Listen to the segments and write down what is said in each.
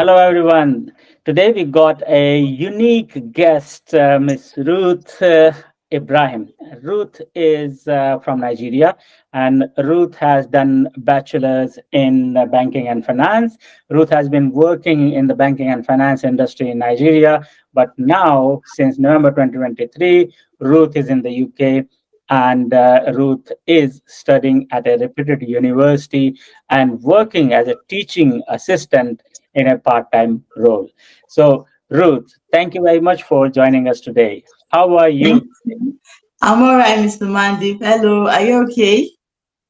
Hello, everyone. Today we got a unique guest, Miss Ruth Ibrahim. Ruth is from Nigeria, and Ruth has done bachelor's in banking and finance. Ruth has been working in the banking and finance industry in Nigeria, but now, since November 2023, Ruth is in the UK. And Ruth is studying at a reputed university and working as a teaching assistant in a part-time role. So, Ruth, thank you very much for joining us today. How are Thank you? you. I'm all right, Mr. Mandeep. Hello, are you okay?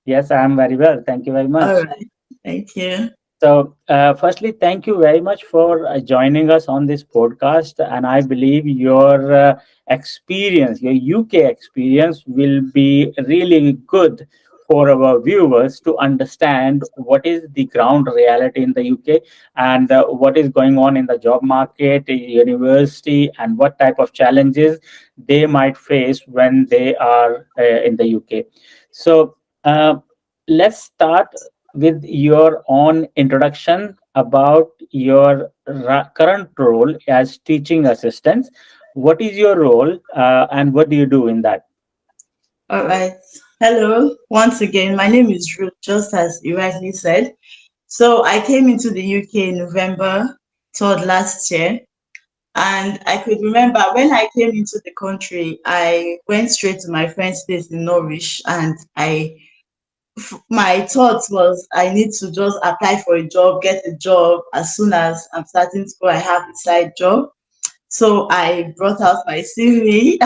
Yes, I am very well. Thank you very All much. right. Thank you. So, firstly, thank you very much for joining us on this podcast. And I believe your experience, your UK experience, will be really good for our viewers to understand what is the ground reality in the UK and what is going on in the job market, university, and what type of challenges they might face when they are in the UK. So, let's start with your own introduction about your current role as teaching assistant. What is your role and what do you do in that? All right. Hello. Once again, my name is Ruth, just as you rightly said. So I came into the UK in November 3rd last year. And I could remember when I came into the country, I went straight to my friend's place in Norwich, and my thought was I need to just apply for a job, get a job as soon as I'm starting school. I have a side job. So I brought out my CV,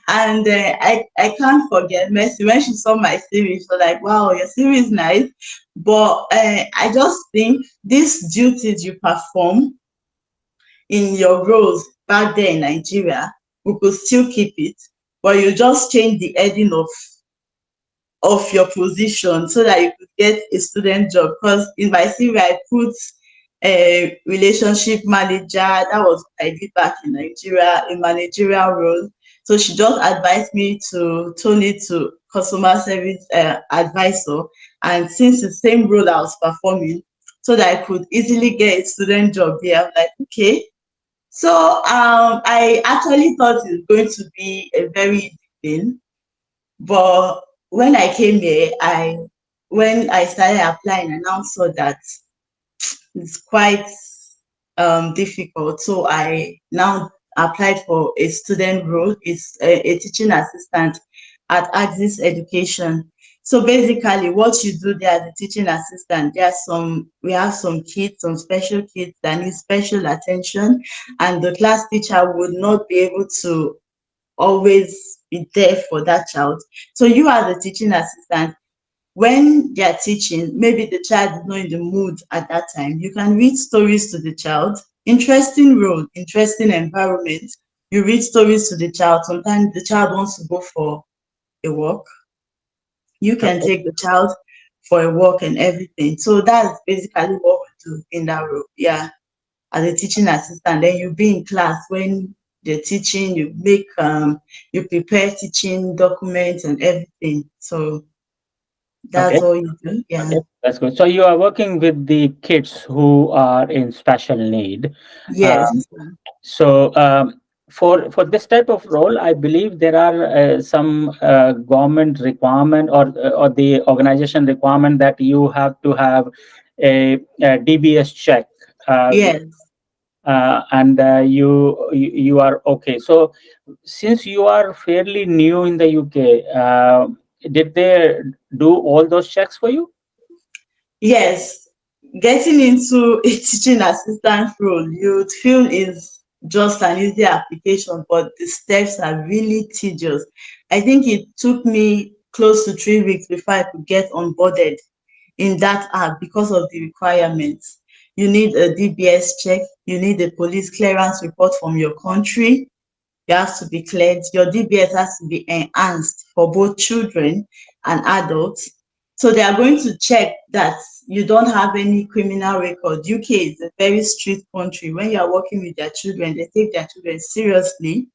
and I can't forget Mercy when she saw my CV. She was like, "Wow, your CV is nice," but I just think these duties you perform in your roles back there in Nigeria, we could still keep it, but you just change the heading of your position so that you could get a student job. Because in my CV, I put a relationship manager. That was what I did back in Nigeria, a managerial role. So she just advised me to turn it to customer service advisor. And since the same role I was performing, so that I could easily get a student job there, I'm like, okay. So I actually thought it was going to be a very easy thing, but when I came here, I when I started applying, I now saw that it's quite difficult. So I now applied for a student role. It's a teaching assistant at Axis Education. So basically, what you do there as a teaching assistant, we have some kids, some special kids that need special attention, and the class teacher would not be able to always be there for that child. So you as a teaching assistant, when they are teaching, maybe the child is not in the mood at that time, you can read stories to the child. Interesting role, interesting environment. You read stories to the child. Sometimes the child wants to go for a walk. You can Okay. take the child for a walk and everything. So that's basically what we do in that role. Yeah, as a teaching assistant, then you be in class when they're teaching, you prepare teaching documents and everything. So Okay. that's all you do. Yeah. Okay. That's good. So you are working with the kids who are in special need. Yes. Um, so for this type of role, I believe there are some government requirement or the organization requirement that you have to have a DBS check. Uh, Yes. and you are okay. So since you are fairly new in the UK, did they do all those checks for you? Yes. Getting into a teaching assistant role, you'd feel is just an easy application, but the steps are really tedious. I think it took me close to 3 weeks before I could get onboarded in that app because of the requirements. You need a DBS check, you need a police clearance report from your country, you have to be cleared. Your DBS has to be enhanced for both children and adults. So they are going to check that you don't have any criminal record. UK is a very strict country. When you are working with their children, they take their children seriously,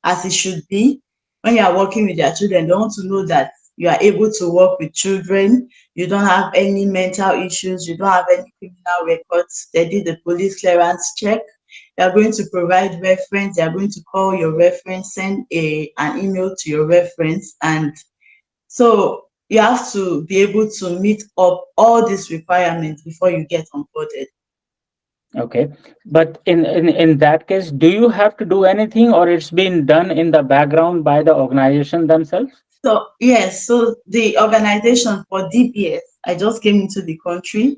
as it should be. When you are working with their children, they want to know that you are able to work with children, you don't have any mental issues, you don't have any criminal records. They did the police clearance check. They are going to provide reference. They are going to call your reference, send an email to your reference, and so you have to be able to meet up all these requirements before you get onboarded. Okay. But in that case, do you have to do anything, or it's been done in the background by the organization themselves? So yes, so the organization for DBS, I just came into the country.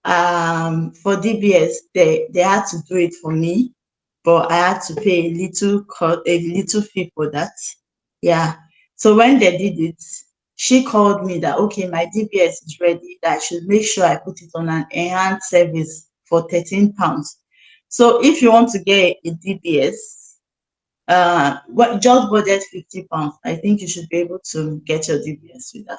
For DBS, they had to do it for me, but I had to pay a little fee for that. Yeah. So when they did it, she called me that okay, my DBS is ready. That I should make sure I put it on an enhanced service for £13. So if you want to get a DBS, what just budget £50. I think you should be able to get your DBS with that.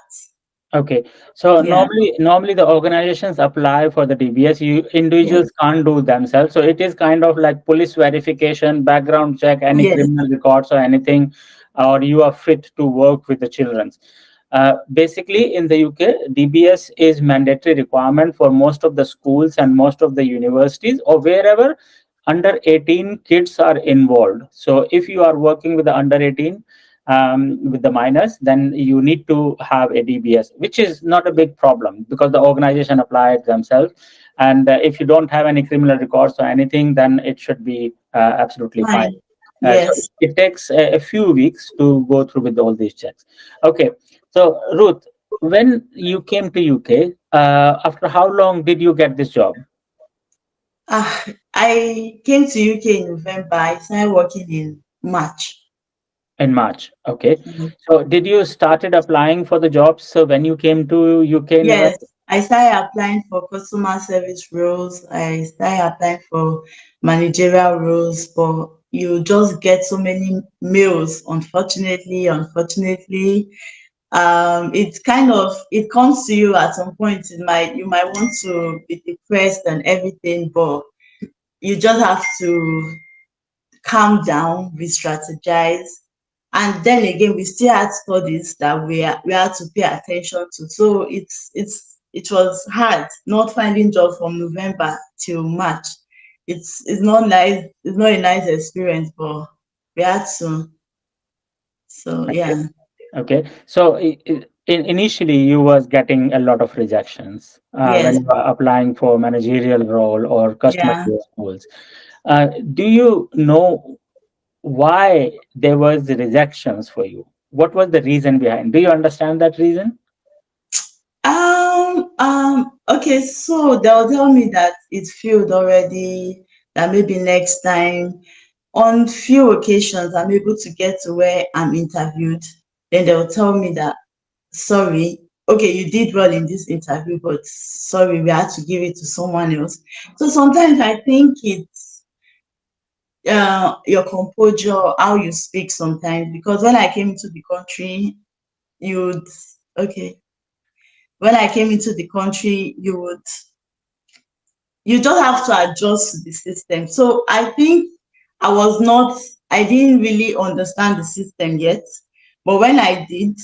Okay. So Yeah. normally the organizations apply for the DBS. You Yes. individuals can't do themselves. So it is kind of like police verification, background check, any Yes. criminal records or anything, or you are fit to work with the children. Basically, in the UK, DBS is mandatory requirement for most of the schools and most of the universities or wherever under 18 kids are involved. So if you are working with the under 18, with the minors, then you need to have a DBS, which is not a big problem because the organization applied themselves. And if you don't have any criminal records or anything, then it should be absolutely fine. Fine. So Yes. it takes a few weeks to go through with all these checks. Okay, so Ruth, when you came to UK, after how long did you get this job? I came to UK in November. I started working in March. In March. Okay, Mhm. so did you started applying for the jobs when you came to UK in Yes, November? I started applying for customer service roles. I started applying for managerial roles, but you just get so many mails. Unfortunately, it kind of it comes to you at some point. You might want to be depressed and everything, but you just have to calm down, re-strategize. And then again, we still had studies that we had to pay attention to. So it was hard not finding job from November till March. It's not nice. It's not a nice experience, but we had to. So yeah, Okay, so initially you was getting a lot of rejections when yes, you were applying for managerial role or customer yeah. care roles. Do you know why there was the rejections for you? What was the reason behind? Do you understand that reason? Okay, so they'll tell me that it's filled already, that maybe next time. On few occasions, I'm able to get to where I'm interviewed. Then they'll tell me that, sorry, okay, you did well in this interview, but sorry, we had to give it to someone else. So sometimes I think it's your composure, how you speak sometimes. Because when I came into the country, you'd, okay, when I came into the country, you just have to adjust to the system. So I think I was not, I didn't really understand the system yet. But when I did,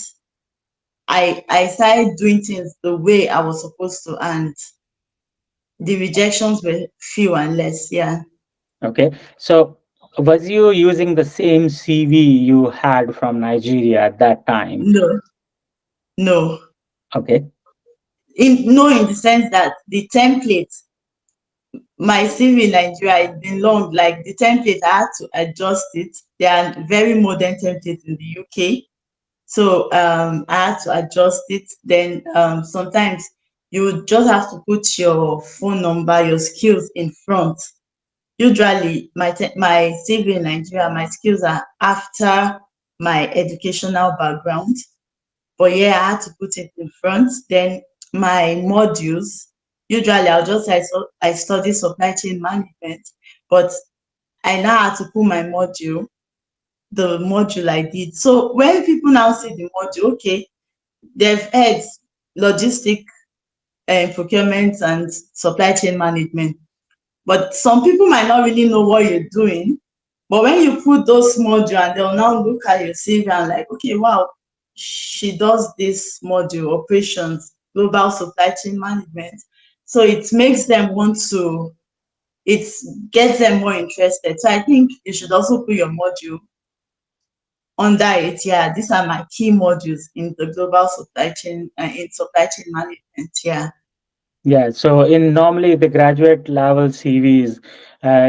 I started doing things the way I was supposed to, and the rejections were few and less. Yeah. Okay, so was you using the same CV you had from Nigeria at that time? No, no. Okay, In the sense that the template, my CV in Nigeria, it's been long. Like the template, I had to adjust it. They are very modern templates in the UK. So I had to adjust it. Then sometimes you just have to put your phone number, your skills in front. Usually, my CV in Nigeria, my skills are after my educational background. But yeah, I had to put it in front. Then my modules, usually I study supply chain management, but I now had to put my the module I did. So when people now see the module, okay, they've heard logistic and procurement and supply chain management. But some people might not really know what you're doing. But when you put those modules and they'll now look at your CV and like, okay, wow, she does this module, operations, global supply chain management. So it makes them want to, it gets them more interested. So I think you should also put your module under it. Yeah, these are my key modules in the global supply chain, in supply chain management. Yeah. Yeah, so in normally the graduate level CVs,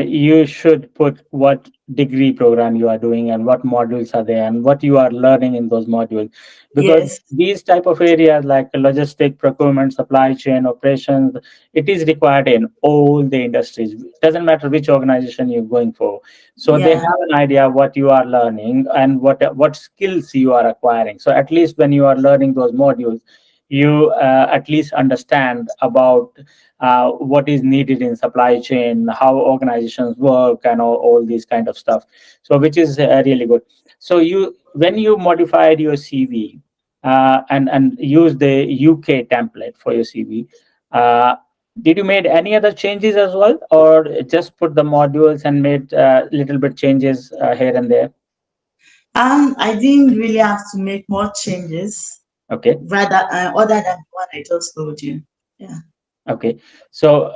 you should put what degree program you are doing and what modules are there and what you are learning in those modules. Because Yes. these type of areas like logistic, procurement, supply chain, operations, it is required in all the industries. Doesn't matter which organization you're going for. So they Yeah. have an idea what you are learning and what skills you are acquiring. So at least when you are learning those modules, you at least understand about what is needed in supply chain, how organizations work, and all these kind of stuff. So which is really good. So you when you modified your CV and use the UK template for your CV, did you made any other changes as well, or just put the modules and made little bit changes here and there? I didn't really have to make more changes, Okay. rather other than the one I just told you. Yeah. Okay. So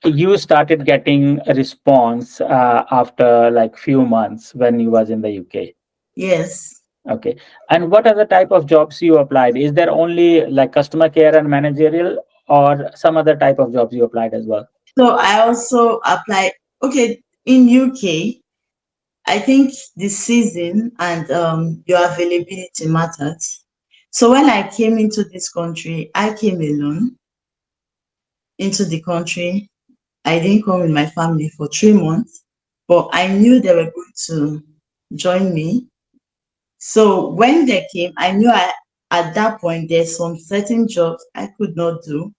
you started getting a response after like few months when you was in the UK. Yes. Okay. And what other type of jobs you applied? Is there only like customer care and managerial, or some other type of jobs you applied as well? So I also apply. Okay, in UK, I think the season and your availability matters. So when I came into this country, I came alone into the country. I didn't come with my family for 3 months, but I knew they were going to join me. So when they came, I knew at that point there's some certain jobs I could not do.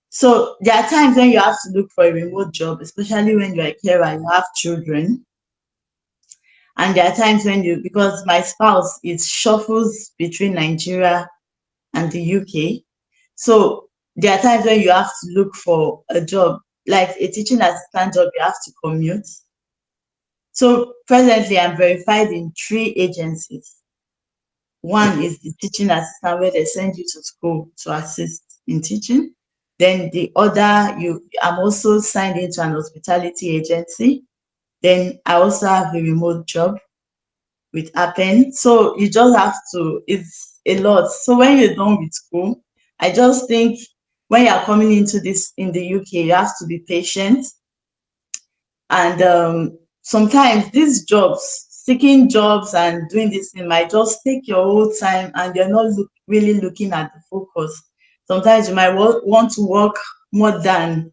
So there are times when you have to look for a remote job, especially when you're a carer, you have children. And there are times when you, because my spouse, it shuffles between Nigeria and the UK. So there are times when you have to look for a job, like a teaching assistant job, you have to commute. So presently, I'm verified in 3 agencies. One Okay. is the teaching assistant where they send you to school to assist in teaching. Then the other, I'm also signed into an hospitality agency. Then I also have a remote job with Appen. So you just have to, it's a lot. So when you're done with school, I just think when you're coming into this in the UK, you have to be patient. And sometimes these jobs, seeking jobs and doing this thing might just take your whole time and you're not really looking at the focus. Sometimes you might want to work more than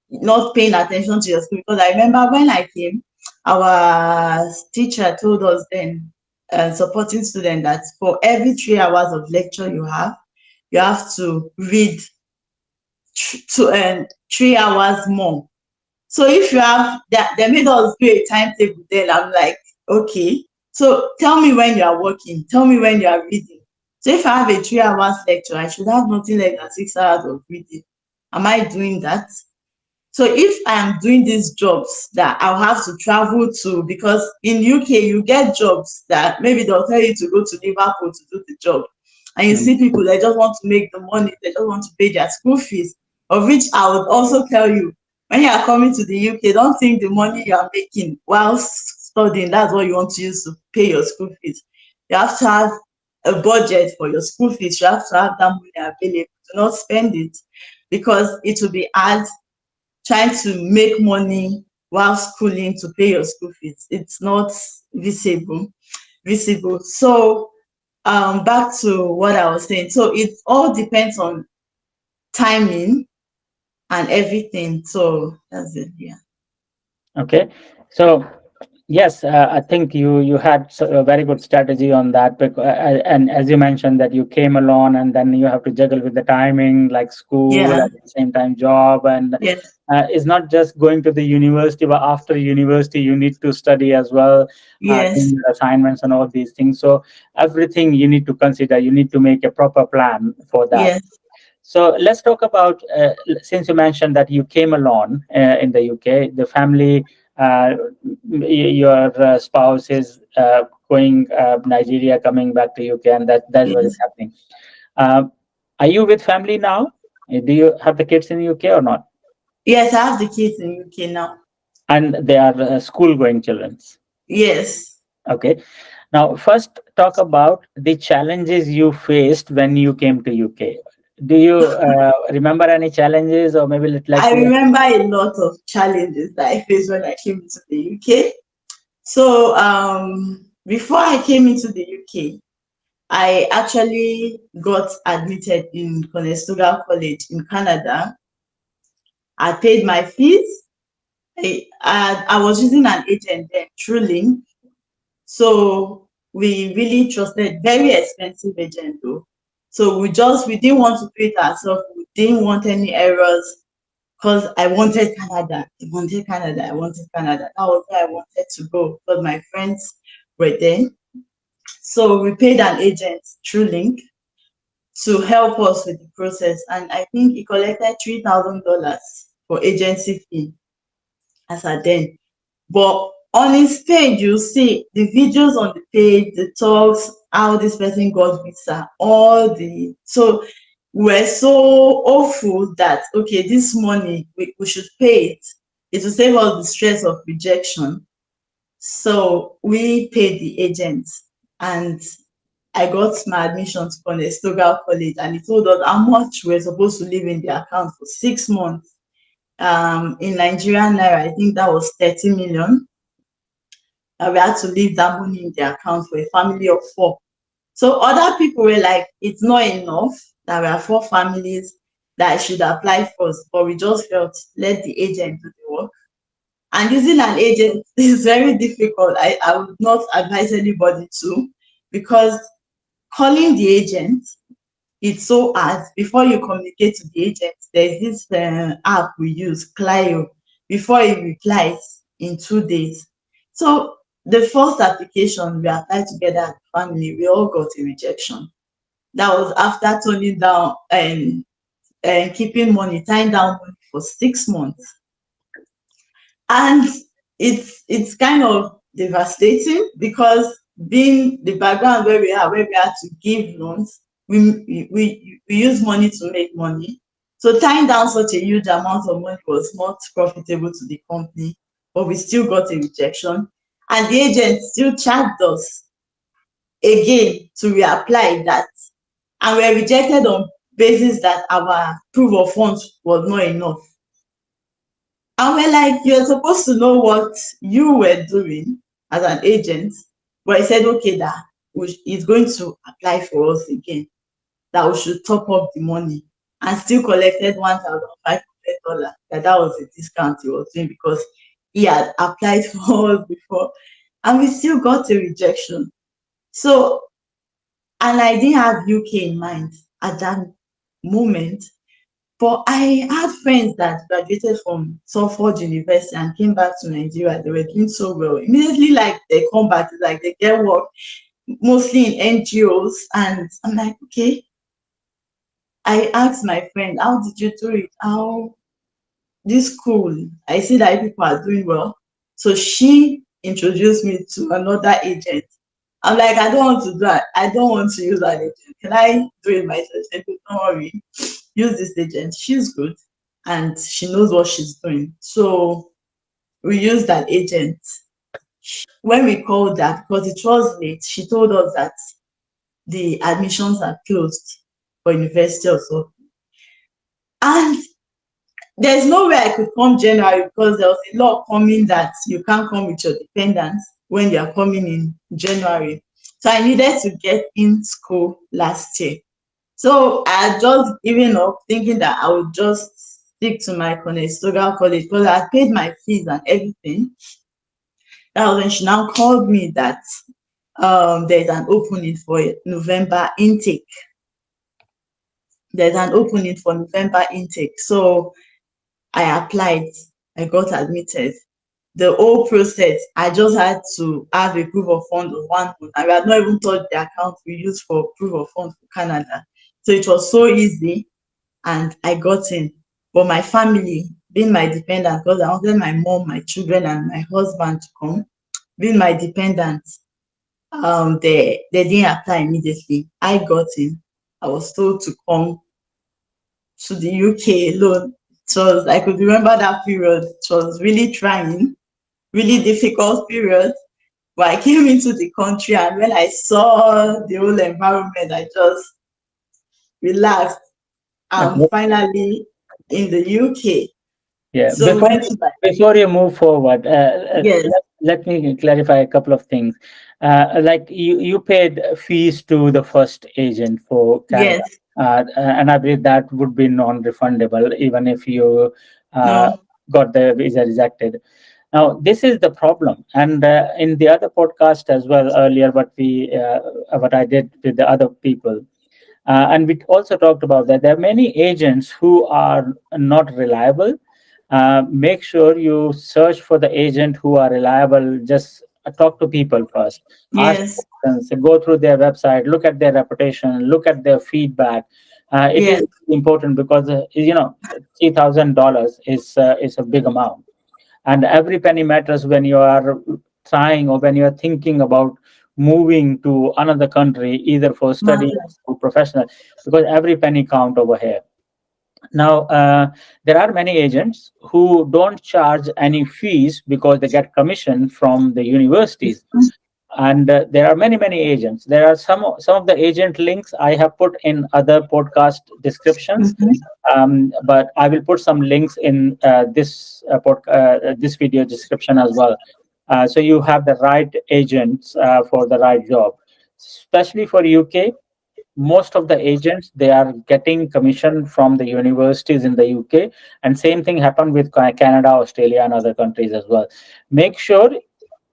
not paying attention to your school. Because I remember when I came, our teacher told us then, supporting student, that for every 3 hours of lecture you have to read 3 hours more. So if you have that, they made us do a timetable. Then I'm like, okay. So tell me when you are working. Tell me when you are reading. So if I have a 3 hours lecture, I should have nothing less than 6 hours of reading. Am I doing that? So if I am doing these jobs that I'll have to travel to, because in UK you get jobs that maybe they'll tell you to go to Liverpool to do the job, and you see Mm. people they just want to make the money, they just want to pay their school fees. Of which I would also tell you, when you are coming to the UK, don't think the money you are making while studying that's what you want to use to pay your school fees. You have to have a budget for your school fees. You have to have that money available. Do not spend it, because it will be hard trying to make money while schooling to pay your school fees. It's not visible. Visible. So back to what I was saying. So it all depends on timing and everything. So that's it. Yeah. Okay. So yes, I think you had a very good strategy on that. And as you mentioned that you came along, and then you have to juggle with the timing, like school Yeah. at the same time job, and Yes. it's not just going to the university, but after university you need to study as well, Yes. doing your assignments and all these things. So everything you need to consider. You need to make a proper plan for that. Yes. So let's talk about since you mentioned that you came alone in the UK, the family. uh, your spouse is going Nigeria, coming back to UK, and that's what is Yes. happening. Uh, are you with family now? Do you have the kids in the UK or not? Yes, I have the kids in UK now. And they are school going children. Yes. Okay. Now, first talk about the challenges you faced when you came to UK. Do you remember any challenges, or maybe I like remember a lot of challenges that I faced when I came into the UK. So before I came into the UK, I actually got admitted in Conestoga College in Canada. I paid my fees. I was using an agent then, True. So we really trusted very expensive agent though. So we didn't want to do it ourselves. We didn't want any errors because I wanted Canada. I wanted Canada. I wanted Canada. That was where I wanted to go because my friends were there. So we paid an agent, True, to help us with the process. And I think he collected $3,000 for agency fee as at then. But on his page, you see the videos on the page, the talks, how this person got visa, all the so we're so hopeful that okay, this money we should pay it. It will save us the stress of rejection. So we paid the agent and I got my admission to Conestoga College and he told us how much we're supposed to leave in the account for 6 months. In Nigerian naira, I think that was 30 million. That we had to leave that money in the account for a family of four. So other people were like, it's not enough that we are four families that I should apply first, but we just felt let the agent do the work. And using an agent is very difficult. I would not advise anybody to because calling the agent it's so hard. Before you communicate to the agent, there's this app we use, Clio. Before it replies in 2 days. So the first application we applied together as a family, we all got a rejection. That was after turning down and keeping money, tying down money for 6 months. And it's kind of devastating because being the background where we are, where we had to give loans, we use money to make money. So tying down such a huge amount of money was not profitable to the company, but we still got a rejection. And the agent still charged us again to reapply that. And we were rejected on basis that our proof of funds was not enough. And we're like, you're supposed to know what you were doing as an agent. But he said, okay, that he's going to apply for us again, that we should top up the money and still collected $1,500. That was the discount he was doing because he had applied for us before. And we still got a rejection. So, and I didn't have UK in mind at that moment. But I had friends that graduated from Salford University and came back to Nigeria. They were doing so well. Immediately, like they come back, it's like they get work, mostly in NGOs. And I'm like, okay. I asked my friend, how did you do it? How this school? I see that people are doing well. So she introduced me to another agent. I'm like, I don't want to do that. I don't want to use that agent. Can I do it myself? She said, don't worry, use this agent. She's good and she knows what she's doing. So we used that agent. When we called that, because it was late, she told us that the admissions are closed for university or so. And there's no way I could come January because there was a law coming that you can't come with your dependents when you are coming in January. So I needed to get in school last year. So I had just given up thinking that I would just stick to my Conestoga College because I had paid my fees and everything. That was when she now called me that there's an opening for November intake. There's an opening for November intake. So I applied, I got admitted. The whole process, I just had to have a proof of fund of 1 month. And we had not even touched the account we used for proof of funds for Canada. So it was so easy and I got in. But my family, being my dependent because I wanted my mom, my children, and my husband to come. Being my dependent, they didn't apply immediately. I got in. I was told to come to the UK alone. It was, I could remember that period. It was really trying, really difficult period. But I came into the country, and when I saw the whole environment, I just relaxed. I'm Okay. finally in the UK. Yeah. So we went to my, Before you move forward, yes, let me clarify a couple of things. Like you paid fees to the first agent for Canada, yes, and I believe that would be non-refundable even if you uh, no, got the visa rejected. Now, this is the problem, and in the other podcast as well earlier, what I did with the other people, and we also talked about that there are many agents who are not reliable. Make sure you search for the agent who are reliable. Just talk to people first, ask yes, questions, go through their website, look at their reputation, look at their feedback. It is yes, important because $3,000 is a big amount, and every penny matters when you are trying or when you are thinking about moving to another country, either for study matters. or professional, because every penny count over here. Now, there are many agents who don't charge any fees because they get commission from the universities, and there are many agents. There are some of the agent links I have put in other podcast descriptions, Mhm. but I will put some links in this video description as well, so you have the right agents for the right job, especially for UK. Most of the agents, they are getting commission from the universities in the UK, and same thing happened with Canada, Australia, and other countries as well. Make sure,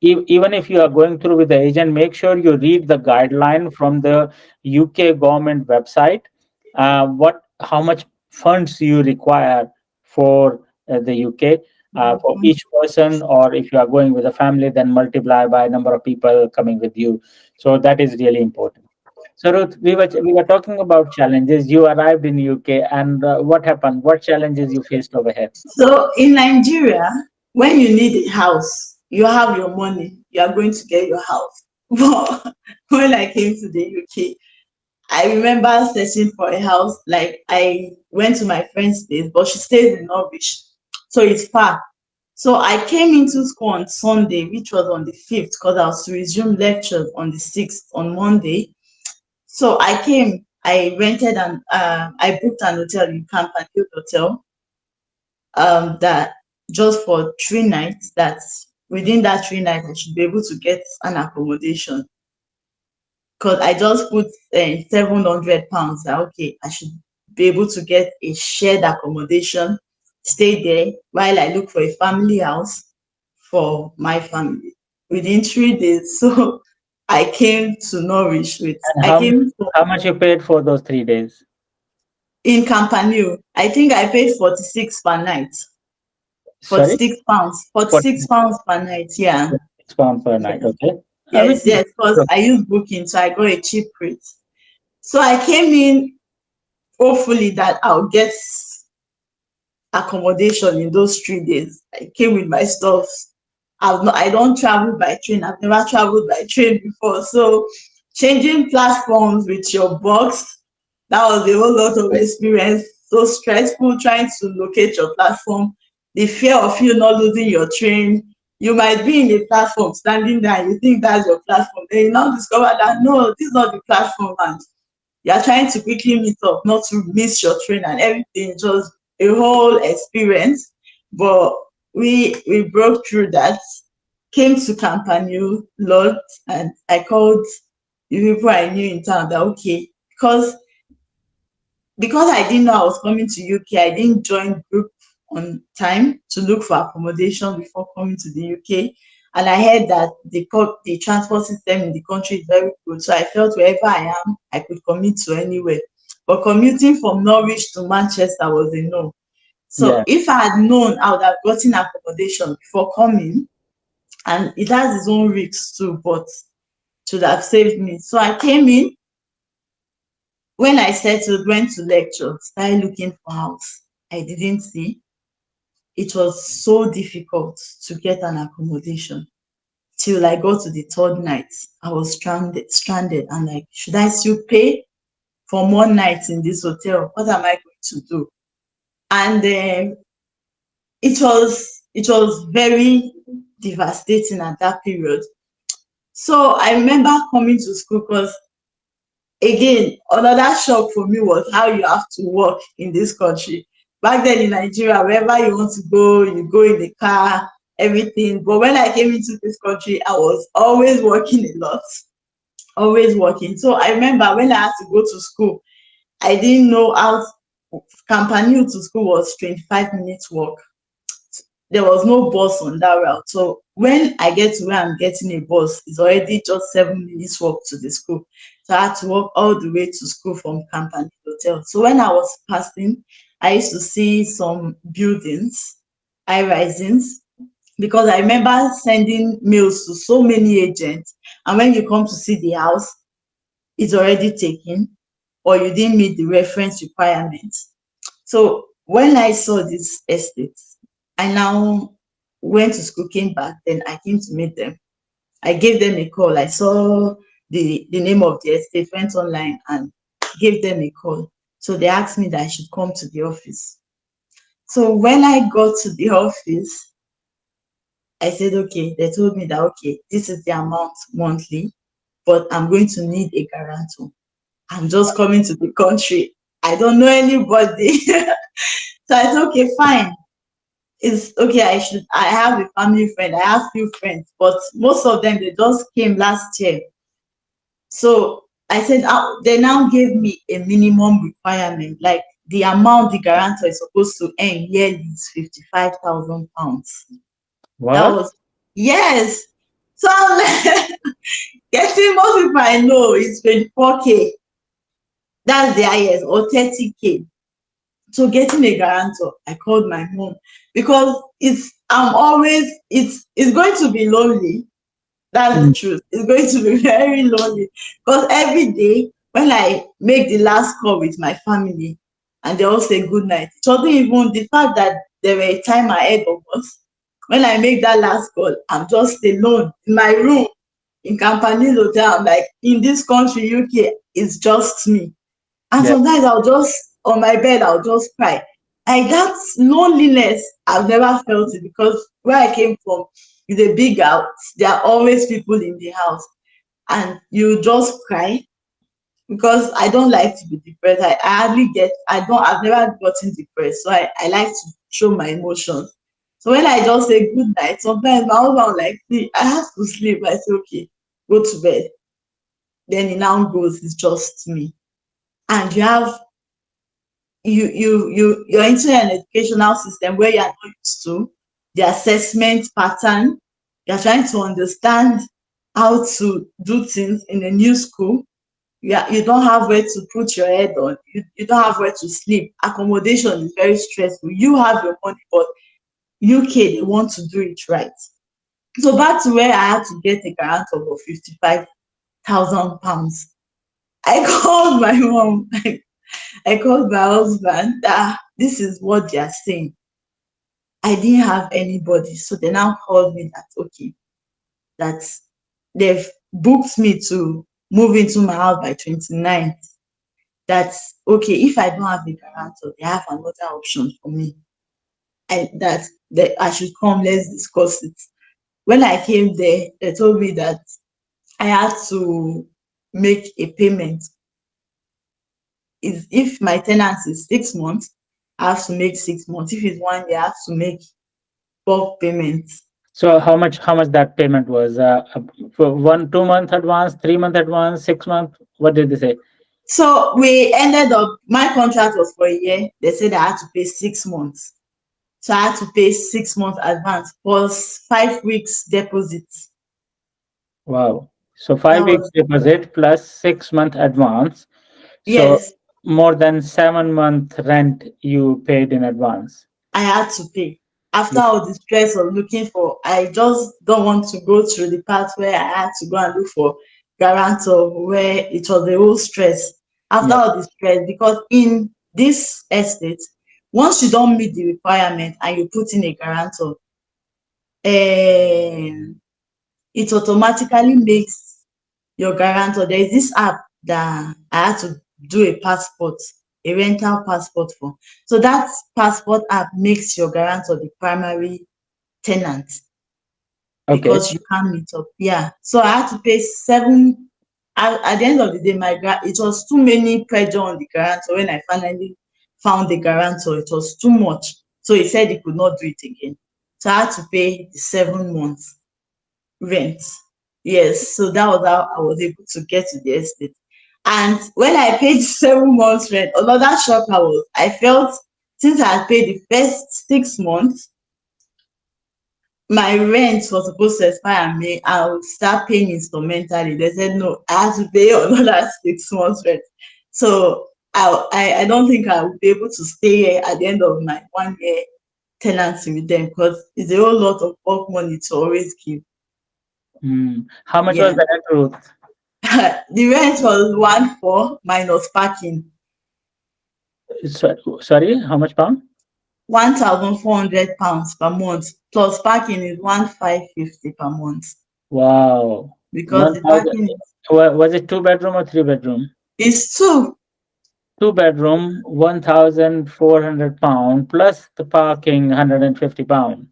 even if you are going through with the agent, make sure you read the guideline from the UK government website. What How much funds you require for the UK, for Mhm. each person, or if you are going with a family, then multiply by number of people coming with you. So that is really important. So Ruth, we were talking about challenges. You arrived in UK, and what happened? What challenges you faced over here? So in Nigeria, when you need a house, you have your money, you are going to get your house. But when I came to the UK, I remember searching for a house. Like I went to my friend's place, but she stays in Norwich, so it's far. So I came into school on Sunday, which was on the 5th, because I was to resume lectures on the 6th on Monday. So I came, I rented and I booked an hotel in Campanile Hotel, that just for 3 nights. That within that 3 nights I should be able to get an accommodation, because I just put £700 that okay, I should be able to get a shared accommodation, stay there while I look for a family house for my family within 3 days. So I came to Norwich with, And I came how much you paid for those 3 days? in Campanile. I think I paid 46 per night. Sorry, 46 pounds. for 46 pounds per night. Yeah. £6 per night. Yes. Okay, which Yes, is yes. Because good. I used booking, so I got a cheap rate. So I came in hopefully that I'll get accommodation in those 3 days. I came with my stuff. I don't travel by train. I've never traveled by train before. So changing platforms with your box, that was a whole lot of experience. So stressful trying to locate your platform. The fear of you not losing your train. You might be in a platform standing there, you think that's your platform. Then you now discover that no, this is not the platform, and you are trying to quickly meet up, not to miss your train and everything. Just a whole experience. But we broke through that, came to Campanile, Lord, and I called the people I knew in town that okay, because I didn't know I was coming to UK, I didn't join group on time to look for accommodation before coming to the UK. And I heard that the transport system in the country is very good. So I felt wherever I am, I could commute to anywhere. But commuting from Norwich to Manchester was a no. So Yeah, if I had known, I would have gotten accommodation before coming. And it has its own risks too, but it should have saved me. So I came in. When I settled, went to lecture, started looking for house. I didn't see. it was so difficult to get an accommodation till I got to the third night. I was stranded. I'm like, should I still pay for more nights in this hotel? What am I going to do? And it was very devastating at that period. So I remember coming to school because again, another shock for me was how you have to work in this country. Back then in Nigeria, wherever you want to go, you go in the car, everything. But when I came into this country, I was always working a lot, always working. So I remember when I had to go to school, I didn't know how Campaniel to school was 25 minutes walk. There was no bus on that route. So when I get to where I'm getting a bus, it's already just 7 minutes walk to the school. So I had to walk all the way to school from Campani Hotel. So when I was passing, I used to see some buildings, high risings, because I remember sending mails to so many agents. And when you come to see the house, it's already taken, or you didn't meet the reference requirements. So when I saw this estate, I now went to school, came back, then I came to meet them. I gave them a call. I saw the name of the estate, went online and gave them a call. So they asked me that I should come to the office. So when I got to the office, I said, okay, they told me that, okay, this is the amount monthly, but I'm going to need a guarantor. I'm just coming to the country. I don't know anybody. So I said, okay, fine. It's okay. I have a family friend. I have few friends, but most of them, they just came last year. So I said, they now gave me a minimum requirement, like the amount the guarantor is supposed to earn yearly is 55,000 pounds. That What? was, yes. So I'm like, getting most people I know is 24K. That's the highest, or 30K. So getting a guarantor, I called my mom because it's going to be lonely. That's the Mm. truth. It's going to be very lonely because every day when I make the last call with my family and they all say good night, it wasn't even the fact that there were a time ahead of us. When I make that last call, I'm just alone in my room in Campanile Hotel. I'm like, in this country, UK, it's just me. And Yeah. sometimes I'll just, on my bed, I'll just cry. Like that loneliness, I've never felt it because where I came from is a big house. There are always people in the house. And you just cry because I don't like to be depressed. I hardly I've never gotten depressed. So I like to show my emotions. So when I just say good night, sometimes my husband will like, see, I have to sleep. I say, okay, go to bed. Then he now goes, it's just me. And you're into an educational system where you're not used to the assessment pattern. You're trying to understand how to do things in a new school. You don't have where to put your head on. You don't have where to sleep. Accommodation is very stressful. You have your money, but UK, they want to do it right. So back to where I had to get a guarantor of 55,000 pounds. I called my mom. I called my husband. This is what they are saying. I didn't have anybody. So they now called me that, okay, that they've booked me to move into my house by 29th. That's okay. If I don't have a guarantor, they have another option for me. And that I should come, let's discuss it. When I came there, they told me that I had to make a payment. Is if my tenancy is 6 months, I have to make 6 months. If it's 1 year, I have to make bulk payments. So how much that payment was? For 1 2 month advance, 3 month advance, 6 month. What did they say? So we ended up, my contract was for a year. They said I had to pay 6 months. So I had to pay 6 months advance plus 5 weeks deposit. Wow. So That 5 weeks was, deposit plus 6 month advance. So yes, more than 7 month rent you paid in advance. I had to pay. After Yeah. all the stress of looking for, I just don't want to go through the part where I had to go and look for guarantor, where it was the whole stress. After Yeah. all the stress, because in this estate, Once you don't meet the requirement and you put in a guarantor, um it automatically makes your guarantor. There is this app that I had to do a passport, a rental passport for. So that passport app makes your guarantor the primary tenant Okay. because you can't meet up. Yeah. So I had to pay seven. At the end of the day, it was too many pressure on the guarantor. When I finally found the guarantor, it was too much. So he said he could not do it again. So I had to pay the 7 months rent. Yes, so that was how I was able to get to the estate. And when I paid 7 months rent, another shock I felt, since I had paid the first 6 months, my rent was supposed to expire in May. I would start paying instrumentally. They said no, I have to pay another 6 months rent. So I don't think I will be able to stay here at the end of my 1 year tenancy with them because it's a whole lot of work money to always give. How much was Yeah. the rent, Ruth? The rent was 1,400 minus parking. Sorry, how much pound? £1,400 per month plus parking is 1,550 per month Wow. because the 1,000. parking Was it two bedroom or three bedroom? is two. Two bedroom, 1,400 pound plus the parking, 150 pound.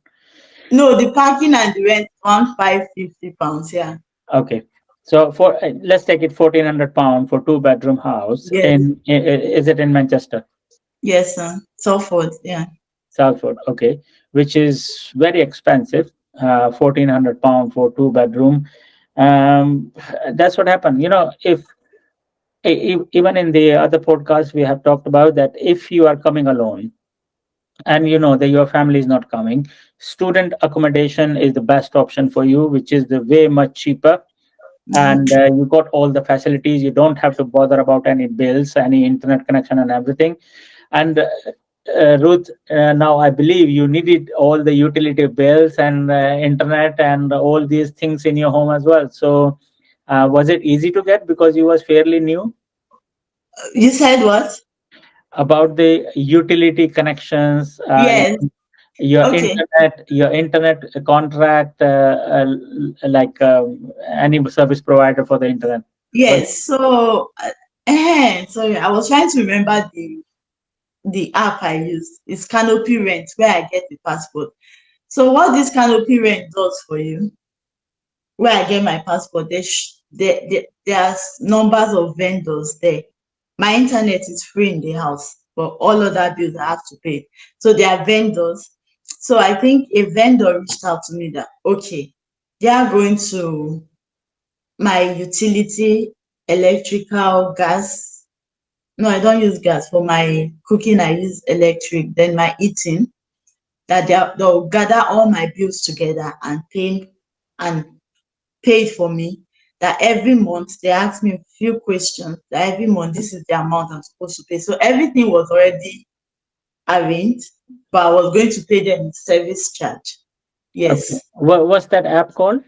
No, the parking and the rent £1,550. Yeah. Okay. So for let's take it 1,400 pound for two bedroom house Yes. is it in Manchester? Yes, sir. Salford. Yeah. Salford, okay, which is very expensive. 1,400 pound for two bedroom. Um, that's what happened. If even in the other podcast we have talked about that if you are coming alone and you know that your family is not coming, student accommodation is the best option for you, which is the way much cheaper, Yeah. and you got all the facilities. You don't have to bother about any bills, any internet connection and everything. And Ruth, now I believe you needed all the utility bills and internet and all these things in your home as well. So was it easy to get because you was fairly new? You said what? About the utility connections, Yes. Okay. your internet contract, like any service provider for the internet. But Yes. So, sorry, I was trying to remember the app I use. It's Canopy Rent, where I get the passport. So what this Canopy Rent does for you, where I get my passport, there's numbers of vendors there. My internet is free in the house, but all other bills I have to pay. So there are vendors. So I think a vendor reached out to me that, okay, they are going to my utility, electrical, gas. No, I don't use gas. For my cooking, I use electric. Then my eating, that they'll gather all my bills together and pay it for me. That every month they ask me a few questions. That every month this is the amount I'm supposed to pay. So everything was already arranged, but I was going to pay them service charge. okay, Yes. what's that app called?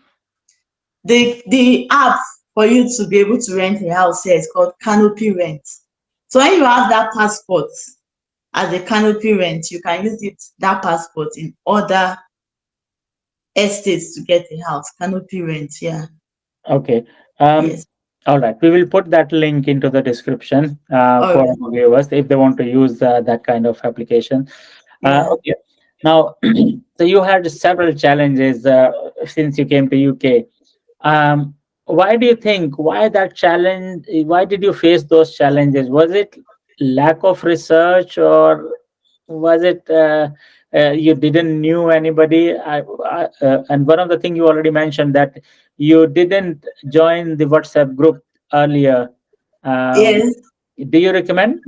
The app for you to be able to rent a house here is called Canopy Rent. So when you have that passport as a Canopy Rent, you can use that passport in other estates to get a house. Canopy Rent, yeah. Okay. Um, Yes. all right. We will put that link into the description All for right. our viewers if they want to use that kind of application. Yeah. Okay. Now, so you had several challenges since you came to UK. Why do you think? Why that challenge? Why did you face those challenges? Was it lack of research, or was it you didn't knew anybody? And one of the thing you already mentioned that you didn't join the WhatsApp group earlier. Um, Yes. do you recommend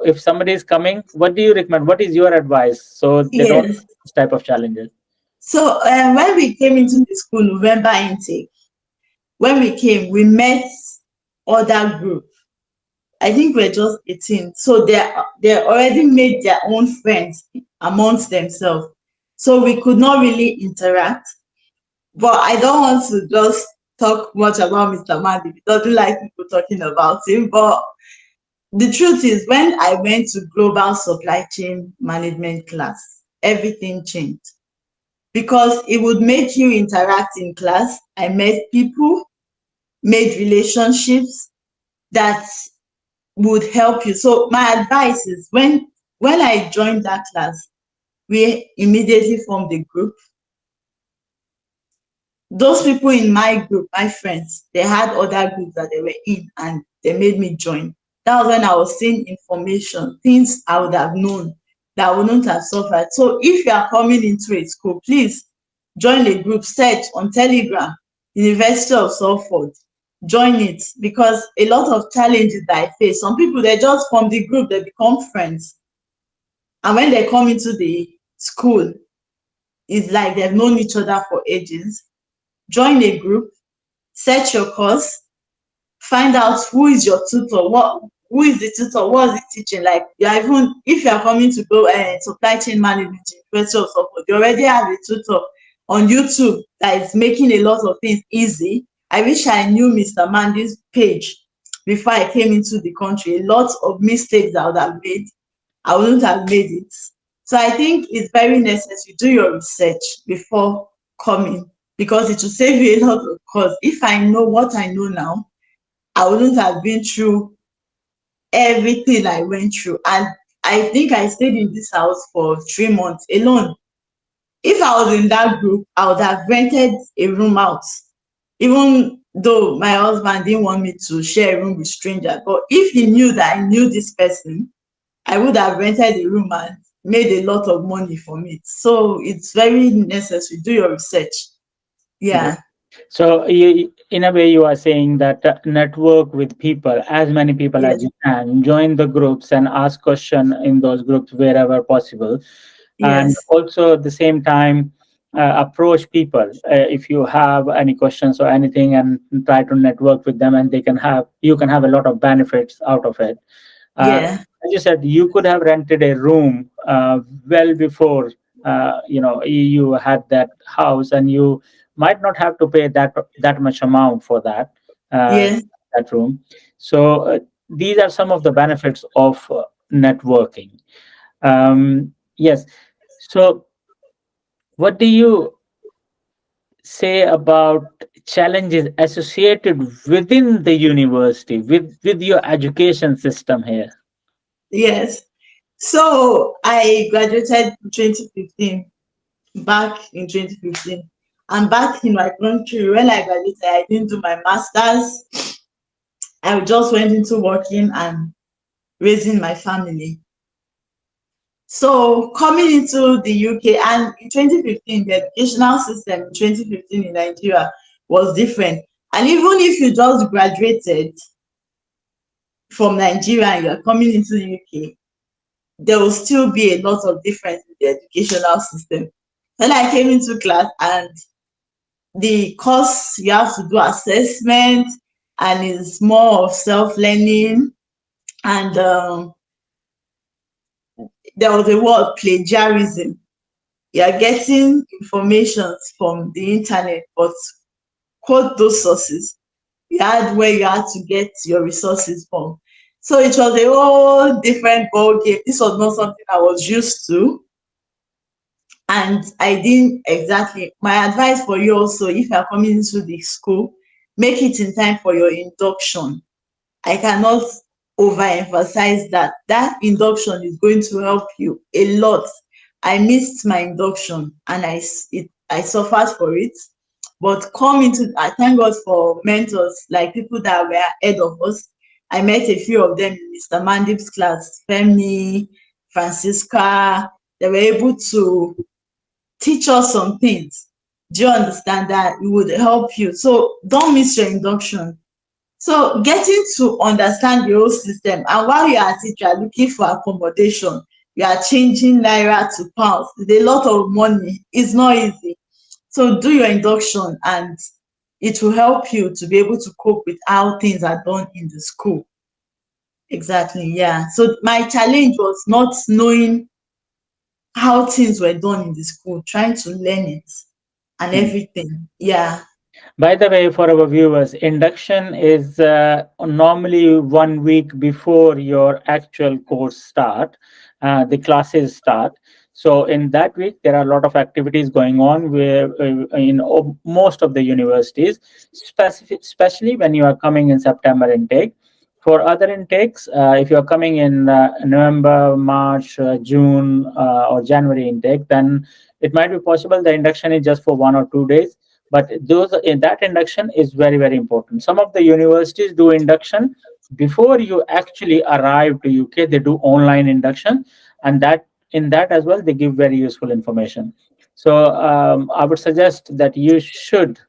if somebody is coming? What do you recommend? What is your advice so they don't Yes. face this type of challenges? So when we came into the school November intake, when we came, we met other group. I think we're just 18. So they already made their own friends amongst themselves. So we could not really interact. But I don't want to just talk much about Mr. Mandy. He doesn't like people talking about him. But the truth is, when I went to global supply chain management class, everything changed because it would make you interact in class. I met people, made relationships that would help you. So my advice is, when I joined that class, we immediately formed a group. Those people in my group, my friends, they had other groups that they were in and they made me join. That was when I was seeing information, things I would have known that I wouldn't have suffered. So if you are coming into a school, please join a group, search on Telegram, University of Salford, join it, because a lot of challenges that I face, some people, they just from the group, they become friends. And when they come into the school, it's like they've known each other for ages. Join a group, search your course, find out who is your tutor, who is the tutor, what is he teaching. Like, you are, even if you are coming to go supply chain management University of Support, you already have a tutor on YouTube that is making a lot of things easy. I wish I knew Mr. Mandy's page before I came into the country. A lot of mistakes I would have made, I wouldn't have made it. So I think it's very necessary, do your research before coming, because it will save you a lot of cost. If I know what I know now, I wouldn't have been through everything I went through. And I think I stayed in this house for 3 months alone. If I was in that group, I would have rented a room out, even though my husband didn't want me to share a room with strangers. But if he knew that I knew this person, I would have rented a room and made a lot of money from it. So it's very necessary. Do your research. Yes. Yeah. So, in a way, you are saying that network with people, as many people as Yes. you can, join the groups and ask question in those groups wherever possible, and Yes. also at the same time approach people if you have any questions or anything, and try to network with them, and you can have a lot of benefits out of it. Yeah. As you said, you could have rented a room well before you had that house, and you might not have to pay that much amount for uh, Yes. that room. So these are some of the benefits of networking. Yes. So what do you say about challenges associated within the university with your education system here? Yes. So I graduated in 2015, back in 2015. And back in my country, when I graduated, I didn't do my master's. I just went into working and raising my family. So coming into the UK, and in 2015, the educational system in 2015 in Nigeria was different. And even if you just graduated from Nigeria and you're coming into the UK, there will still be a lot of difference in the educational system. When I came into class, and the course, you have to do assessment, and it's more of self-learning, and there was a word plagiarism. You're getting information from the internet, but quote those sources. You had where you had to get your resources from. So it was a whole different ball game. This was not something I was used to, and I didn't exactly. My advice for you also, if you're coming into the school, make it in time for your induction. I cannot overemphasize that. That induction is going to help you a lot. I missed my induction and I suffered for it. But come into, I thank God for mentors, like people that were ahead of us. I met a few of them in Mr. Mandip's class, Femi, Francisca. They were able to teach us some things. Do you understand that? It would help you. So don't miss your induction. So getting to understand the whole system, and while you are at it, you are looking for accommodation, you are changing naira to pounds. It's a lot of money. It's not easy. So do your induction, and it will help you to be able to cope with how things are done in the school. Exactly, yeah. So my challenge was not knowing how things were done in the school, trying to learn it and Hmm. everything. Yeah. By the way, for our viewers, induction is normally 1 week before your actual course start, the classes start. So in that week, there are a lot of activities going on where, in most of the universities, especially when you are coming in September intake. For other intakes, if you are coming in November, March, June, or January intake, then it might be possible the induction is just for 1 or 2 days, but those in that induction is very, very important. Some of the universities do induction before you actually arrive to UK. They do online induction, and that in that as well they give very useful information. So I would suggest that you should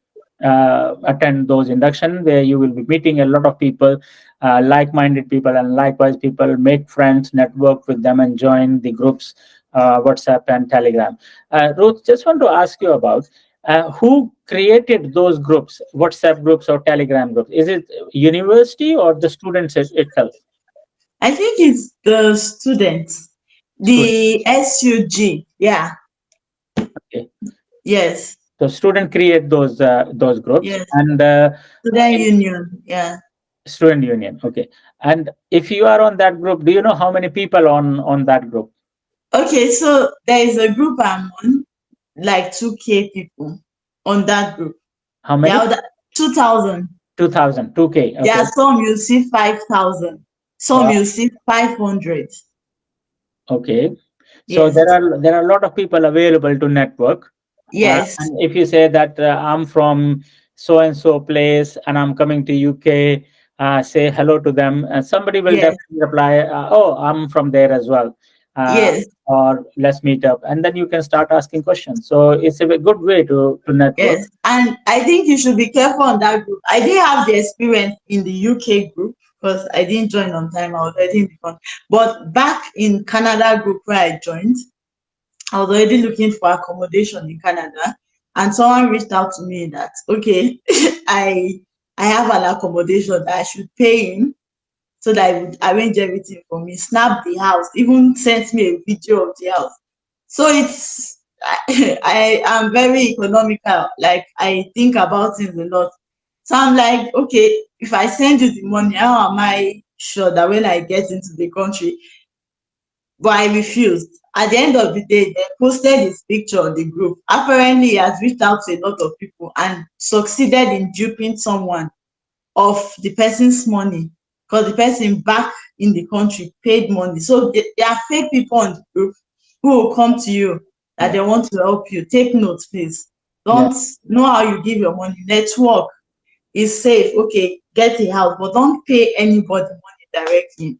attend those induction, where you will be meeting a lot of people, like-minded people, and likewise people make friends, network with them, and join the groups, WhatsApp and Telegram. Ruth, just want to ask you about who created those groups, WhatsApp groups or Telegram groups? Is it university or the students itself? I think it's the students, Student. the SUG. Yeah. Okay. Yes. So student create those groups, Yes. and Student in union. Yeah. student union. Okay. And if you are on that group, do you know how many people on that group? Okay, so there is a group I'm on, like 2K people on that group. How There many? are 2,000. 2000, 2K. There Okay. are some you see 5,000. Some Wow. you see 500. Okay. So Yes. there are a lot of people available to network. Yes. And if you say that I'm from so and so place and I'm coming to UK, say hello to them, somebody will Yes. definitely reply, "Oh, I'm from there as well," Yes. or "Let's meet up," and then you can start asking questions. So it's a good way to network. Yes. And I think you should be careful on that group. I didn't have the experience in the UK group because I didn't join on time. I was already in the country. But back in Canada group where I joined, I was already looking for accommodation in Canada, and someone reached out to me that okay, I I have an accommodation that I should pay him so that he would arrange everything for me, snap the house, even sent me a video of the house. So it's I am very economical. Like I think about things a lot. So I'm like, okay, if I send you the money, how am I sure that when I get into the country, but I refused. At the end of the day, they posted his picture on the group. Apparently, he has reached out to a lot of people and succeeded in duping someone of the person's money because the person back in the country paid money. So there are fake people on the group who will come to you that Yeah, they want to help you. Take notes, please. yeah, Don't know how you give your money. Network is safe. Okay, get a house, but don't pay anybody money directly.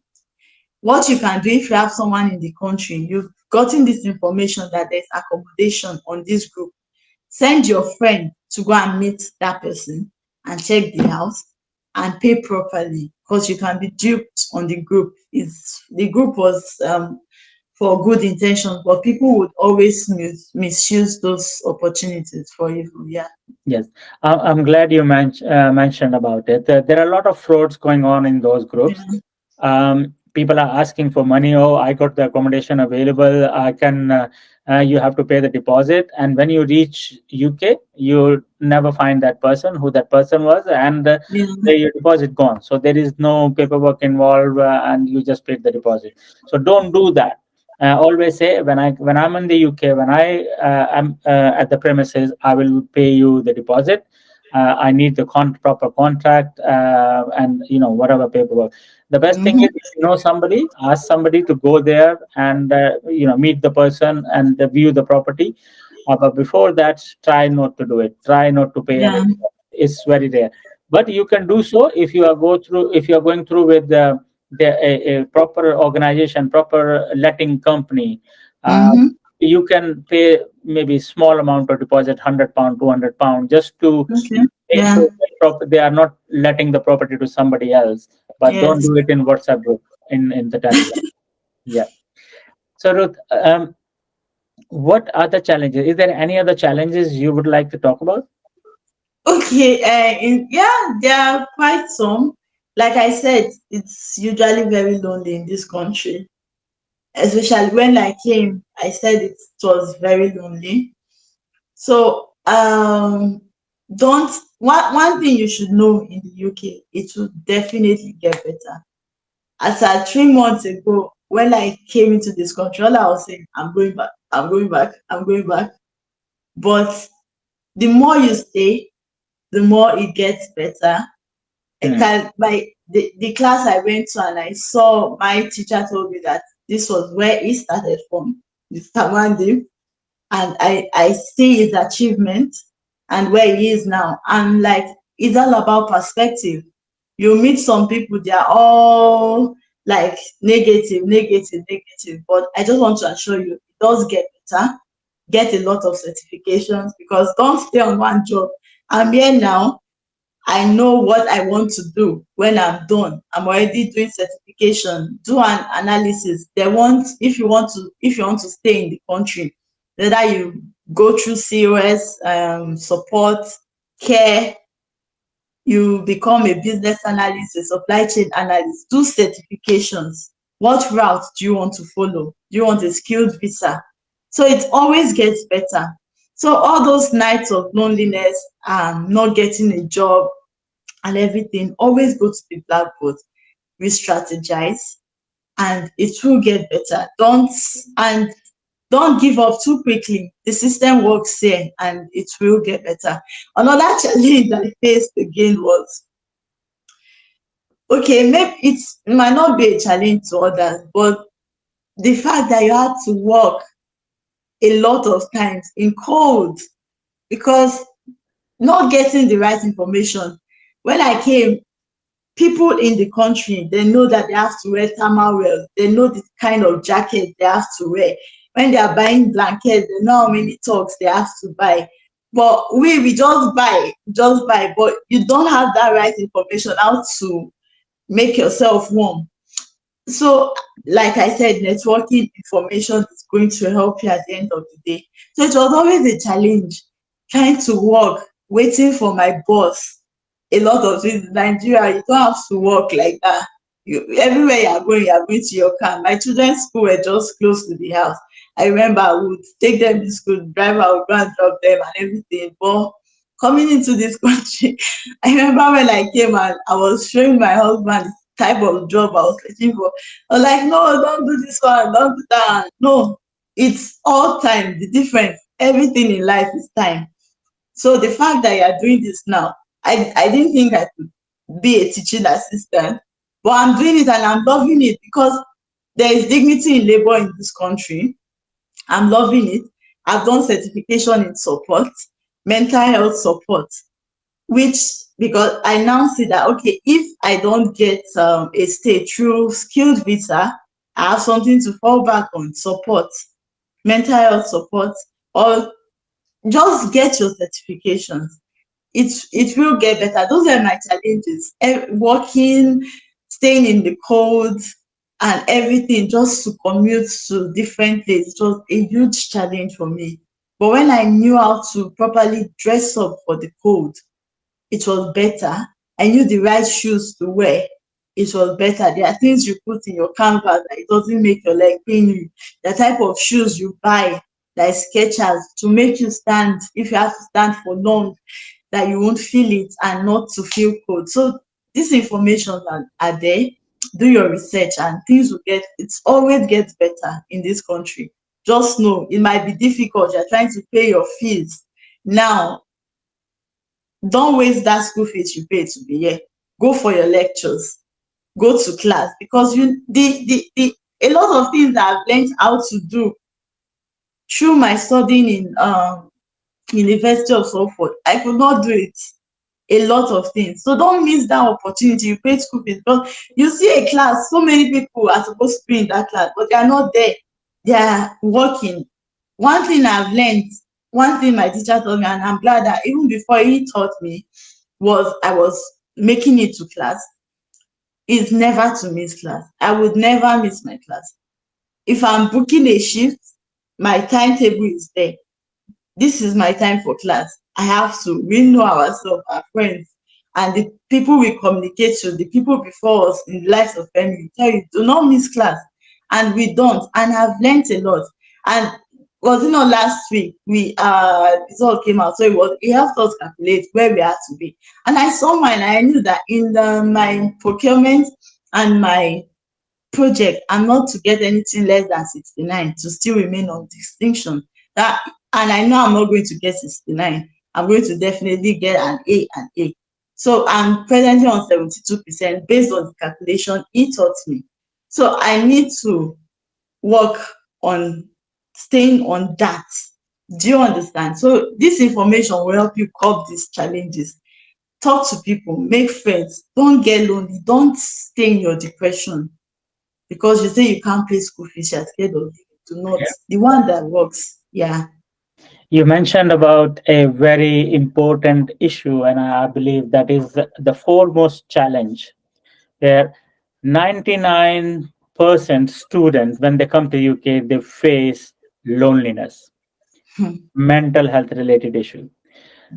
What you can do if you have someone in the country, you've gotten this information that there's accommodation on this group, send your friend to go and meet that person and check the house and pay properly because you can be duped on the group. The group was for good intentions, but people would always misuse those opportunities for evil. Yeah. yes. I'm glad you mentioned about it. There are a lot of frauds going on in those groups. Yeah. People are asking for money. Oh, I got the accommodation available. I can. You have to pay the deposit, and when you reach UK, you never find that person, who that person was, and Yeah. your deposit gone. So there is no paperwork involved, and you just paid the deposit. So don't do that. Always say, when I'm in the UK, when I am at the premises, I will pay you the deposit. I need the proper contract, and whatever paperwork. The best thing Mm-hmm. is, if you know somebody, ask somebody to go there and meet the person and view the property. But before that, try not to do it. Try not to pay Yeah. anything. It's very rare. But you can do so if you are going through with a proper organization, proper letting company. Uh, Mm-hmm. you can pay maybe small amount of deposit, £100, £200, just to Okay. make Yeah. sure that they are not letting the property to somebody else. But don't Yes. do it in WhatsApp group, in the Telegram. Yeah. So Ruth, what are the challenges? Is there any other challenges you would like to talk about? Okay, yeah, there are quite some. Like I said, it's usually very lonely in this country, especially when I came. I said it was very lonely. So don't one thing you should know in the UK, it will definitely get better. As at 3 months ago, when I came into this country, all I was saying, I'm going back, I'm going back, I'm going back. But the more you stay, the more it gets better. I Hmm. can the class I went to, and I saw my teacher told me that this was where he started from, Mr. Mandim, and I see his achievement and where he is now. And like, it's all about perspective. You meet some people, they are all like negative, negative, negative. But I just want to assure you, it does get better. Get a lot of certifications, because don't stay on one job. I'm here now. I know what I want to do when I'm done. I'm already doing certification. Do an analysis. They want, if you want to stay in the country, whether you go through COS, support, care, you become a business analyst, a supply chain analyst, do certifications. What route do you want to follow? Do you want a skilled visa? So it always gets better. So all those nights of loneliness, not getting a job and everything, always go to the blackboard, re-strategize, and it will get better. Don't give up too quickly. The system works here and it will get better. Another challenge I faced again was, okay, maybe it might not be a challenge to others, but the fact that you had to work a lot of times in cold, because not getting the right information. When I came, people in the country, they know that they have to wear thermal wear. They know the kind of jacket they have to wear. When they are buying blankets, they know how many togs they have to buy. But we just buy, but you don't have that right information how to make yourself warm. So, like I said, networking information is going to help you at the end of the day. So it was always a challenge trying to work, waiting for my boss. A lot of things in Nigeria, you don't have to work like that. Everywhere you are going to your car. My children's school were just close to the house. I remember I would take them to school, drive out, go and drop them and everything. But coming into this country, I remember when I came and I was showing my husband the type of job I was looking for. I was like, no, don't do this one, don't do that. No, it's all time. The difference, everything in life is time. So the fact that you are doing this now, I didn't think I could be a teaching assistant, but I'm doing it and I'm loving it, because there is dignity in labor in this country. I'm loving it. I've done certification in support, mental health support, which, because I now see that, okay, if I don't get a stay through skilled visa, I have something to fall back on, support, mental health support, or just get your certifications. It will get better. Those are my challenges. Working, staying in the cold and everything, just to commute to different places, it was a huge challenge for me. But when I knew how to properly dress up for the cold, it was better. I knew the right shoes to wear. It was better. There are things you put in your canvas that it doesn't make your leg pain you. The type of shoes you buy, like Skechers, to make you stand, if you have to stand for long, that you won't feel it and not to feel cold. So these information are there. Do your research and things will it's always gets better in this country. Just know it might be difficult. You're trying to pay your fees. Now, don't waste that school fees you pay to be here. Go for your lectures. Go to class, because the a lot of things that I've learned how to do through my studying in University of Salford, I could not do it. A lot of things. So don't miss that opportunity. You pay school fees, because you see a class, so many people are supposed to be in that class, but they are not there. They are working. One thing I've learned, one thing my teacher told me, and I'm glad that even before he taught me, was I was making it to class, is never to miss class. I would never miss my class. If I'm booking a shift, my timetable is there. This is my time for class. I have to. We know ourselves, our friends, and the people we communicate to, the people before us in the lives of family, tell you, do not miss class. And we don't. And I've learned a lot. And was it not last week? We result came out, so it helped us calculate where we had to be. And I saw mine. I knew that in my procurement and my project, I'm not to get anything less than 69 to still remain on distinction. That, and I know I'm not going to get 69. I'm going to definitely get an A and A. So I'm presently on 72% based on the calculation he taught me. So I need to work on staying on that. Do you understand? So this information will help you cope these challenges. Talk to people, make friends, don't get lonely, don't stay in your depression because you say you can't pay school fees, you're scared of it. Do not. The one that works. Yeah. You mentioned about a very important issue, and I believe that is the foremost challenge, where 99% students, when they come to UK, they face loneliness, Hmm. mental health related issue.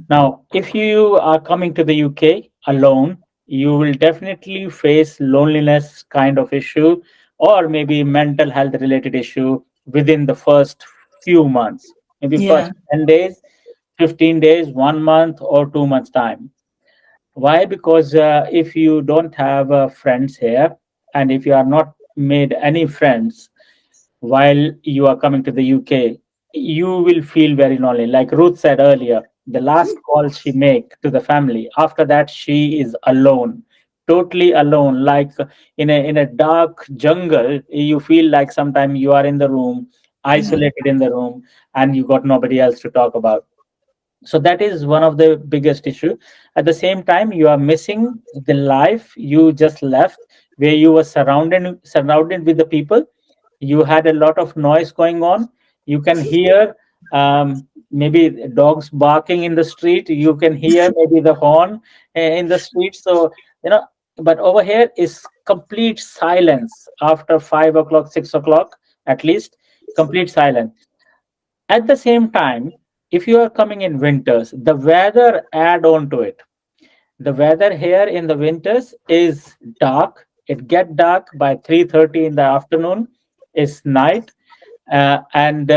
Now, if you are coming to the UK alone, you will definitely face loneliness kind of issue, or maybe mental health related issue within the first few months, maybe first Yeah. 10 days, 15 days, 1 month, or 2 months' time. Why? Because if you don't have friends here, and if you are not made any friends while you are coming to the UK, you will feel very lonely. Like Ruth said earlier, the last call she make to the family, after that she is alone, totally alone, like in a dark jungle. You feel like sometimes you are in the room, Yeah. isolated in the room, and you got nobody else to talk about. So that is one of the biggest issue. At the same time, you are missing the life you just left, where you were surrounded with the people. You had a lot of noise going on. You can hear maybe dogs barking in the street. You can hear maybe the horn in the street. So you know, but over here is complete silence after 5 o'clock, 6 o'clock, at least complete silence. At the same time, if you are coming in winters, the weather add on to it. The weather here in the winters is dark. It get dark by 3:30 in the afternoon. It's night, and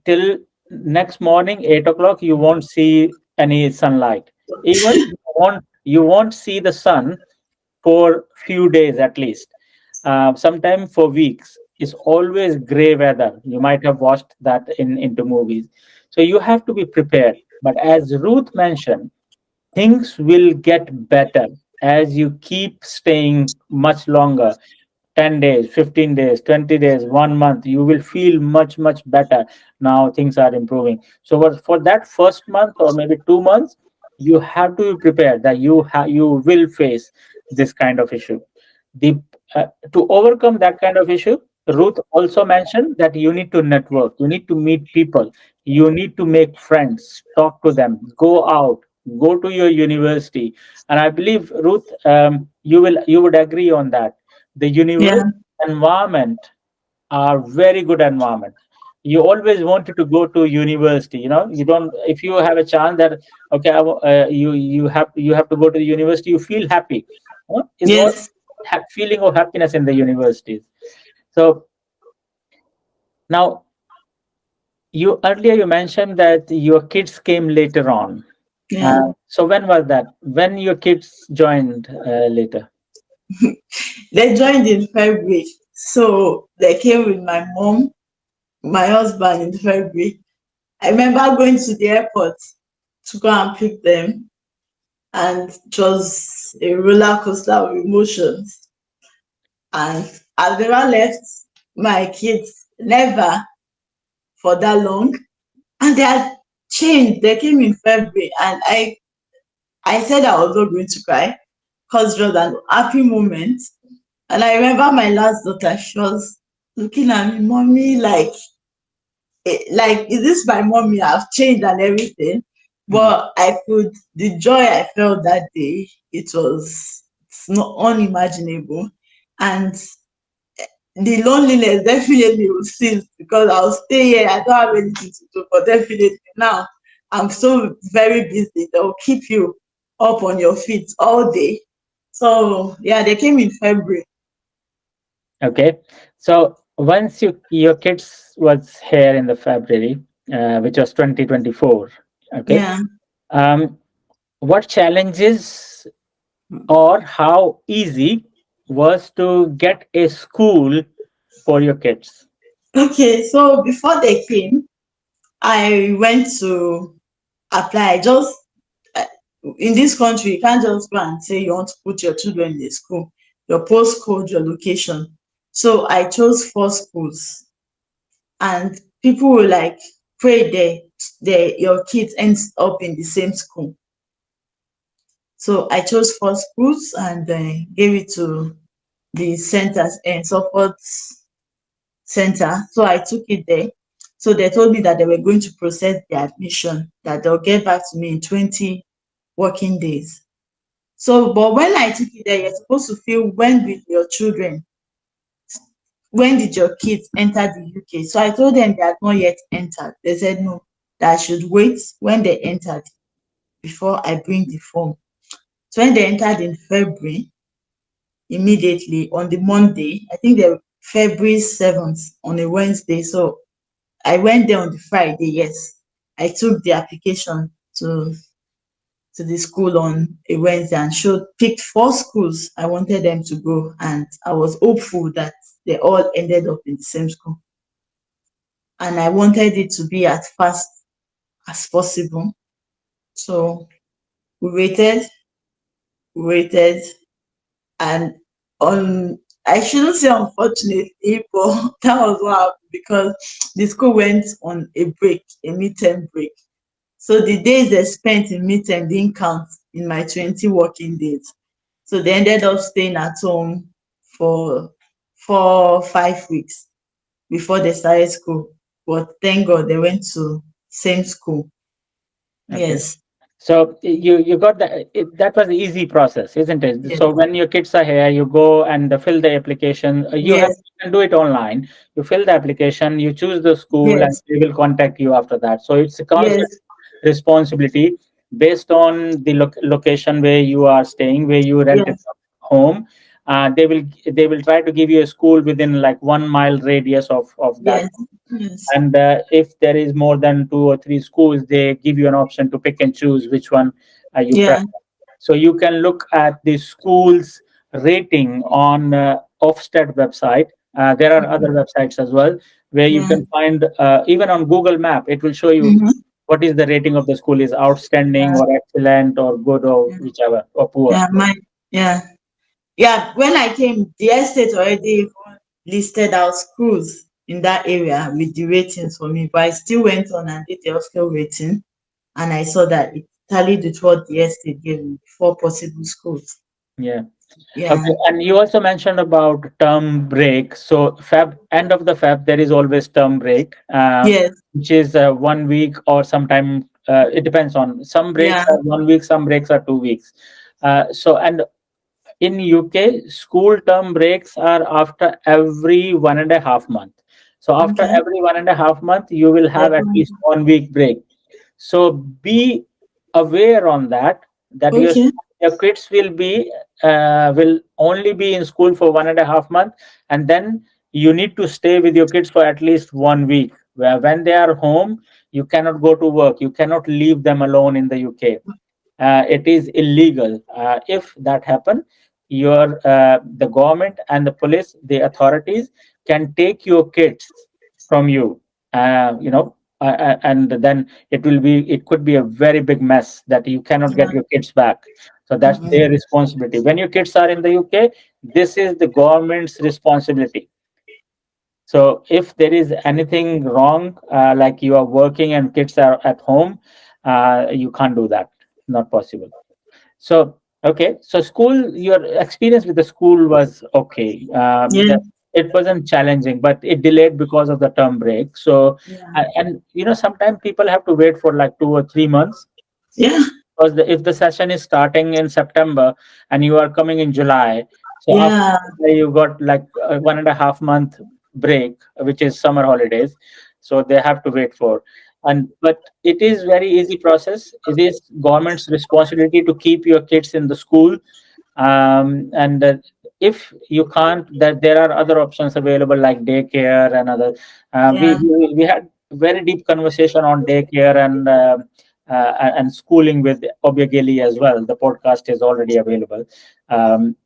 till next morning 8 o'clock, you won't see any sunlight. Even you won't see the sun for few days at least. Sometime for weeks. It's always gray weather. You might have watched that in into movies. So you have to be prepared. But as Ruth mentioned, things will get better as you keep staying much longer. 10 days, 15 days, 20 days, 1 month, you will feel much, much better. Now things are improving. So for that first month or maybe 2 months, you have to be prepared that you will face this kind of issue. The To overcome that kind of issue, Ruth also mentioned that you need to network, you need to meet people, you need to make friends, talk to them, go out, go to your university. And I believe, Ruth, you would agree on that. The Yeah. university environment are very good environment. You always wanted to go to university. You don't, if you have a chance that, okay, you have to go to the university, you feel happy. Is all Yes. feeling of happiness in the universities. So now, you mentioned that your kids came later on. Yeah. So when was that, when your kids joined later? They joined in February. So they came with my mom, my husband in February. I remember going to the airport to go and pick them, and it was a roller coaster of emotions. And I've never left my kids, never for that long. And they had changed. They came in February, and I said I was not going to cry because it was an happy moment. And I remember my last daughter, she was looking at me, mommy, like, is this my mommy? I've changed and everything. Mhm. But the joy I felt that day, it's not unimaginable. And the loneliness definitely will cease because I'll stay here. I don't have anything to do, but definitely now I'm so very busy. They'll keep you up on your feet all day. So yeah, they came in February. Okay. So once your kids was here in the February, which was 2024. Okay. Yeah. Um, what challenges or how easy was to get a school for your kids? Okay, so before they came, I went to apply. Just uh, in this country, you can't just go and say you want to put your children in a school, your postcode, your location. So I chose four schools, and people will like pray there your kids ends up in the same school. So I chose four schools and gave it to the centers and support center. So I took it there. So they told me that they were going to process the admission, that they'll get back to me in 20 working days. So, but when I took it there, you're supposed to feel when will your children, when did your kids enter the UK? So I told them they had not yet entered. They said no, that I should wait when they entered before I bring the form. So when they entered in February, immediately on the Monday, I think they February 7th on a Wednesday. So I went there on the Friday, yes. I took the application to the school on a Wednesday and showed picked four schools I wanted them to go, and I was hopeful that they all ended up in the same school. And I wanted it to be as fast as possible. So we waited, waited, and on I shouldn't say unfortunately, but that was what happened because the school went on a break, a midterm break. So the days they spent in midterm didn't count in my 20 working days. So they ended up staying at home for 5 weeks before they started school. But thank God they went to same school. Okay. Yes, So you got that was the easy process, isn't it? yes, So when your kids are here, you go and fill the application. yes, You can do it online. You fill the application, you choose the school, and yes, they will contact you after that. So it's a constant yes, responsibility based on the location where you are staying, where you rented yes, a home. They will try to give you a school within like 1 mile radius of that, yes, yes, and if there is more than two or three schools, they give you an option to pick and choose which one you yeah, prefer. So you can look at the school's rating on Ofsted website. There are other websites as well where you yeah, can find, even on Google Map it will show you mm-hmm, what is the rating of the school, is outstanding yeah, or excellent or good or yeah, whichever or poor. yeah, yeah. Yeah, when I came, the estate already even listed out schools in that area with the ratings for me, but I still went on and did the Oscar rating, and I saw that it tallied with what the estate gave me, four possible schools. Yeah. Yeah. Okay, and you also mentioned about term break. So Feb, end of the Feb, there is always term break, Yes. which is 1 week or sometime. It depends on, some breaks Yeah. are 1 week, some breaks are 2 weeks. So and in UK, school term breaks are after every 1.5 month. So after Okay. every 1.5 month, you will have Like, at least 1 week break. So be aware on that, that okay. your kids will only be in school for 1.5 month, and then you need to stay with your kids for at least 1 week. Where when they are home, you cannot go to work. You cannot leave them alone in the UK. It is illegal. If that happen, your the government and the police, the authorities can take your kids from you. And then it could be a very big mess that you cannot get Yeah. your kids back. So that's their Mm-mm. responsibility. When your kids are in the UK, this is the government's responsibility. So if there is anything wrong, like you are working and kids are at home, you can't do that. Not possible. So okay, so school, your experience with the school was okay. Yeah. It wasn't challenging, but it delayed because of the term break. So Yeah. and sometimes people have to wait for like 2 or 3 months, Yeah. because if the session is starting in September and you are coming in July, so after Yeah. you got like a 1.5 month break, which is summer holidays. So they have to wait for, and but it is very easy process. It is government's responsibility to keep your kids in the school, and if you can't, that there are other options available like daycare and other. Yeah. We had very deep conversation on daycare and schooling with Obiageli as well. The podcast is already available.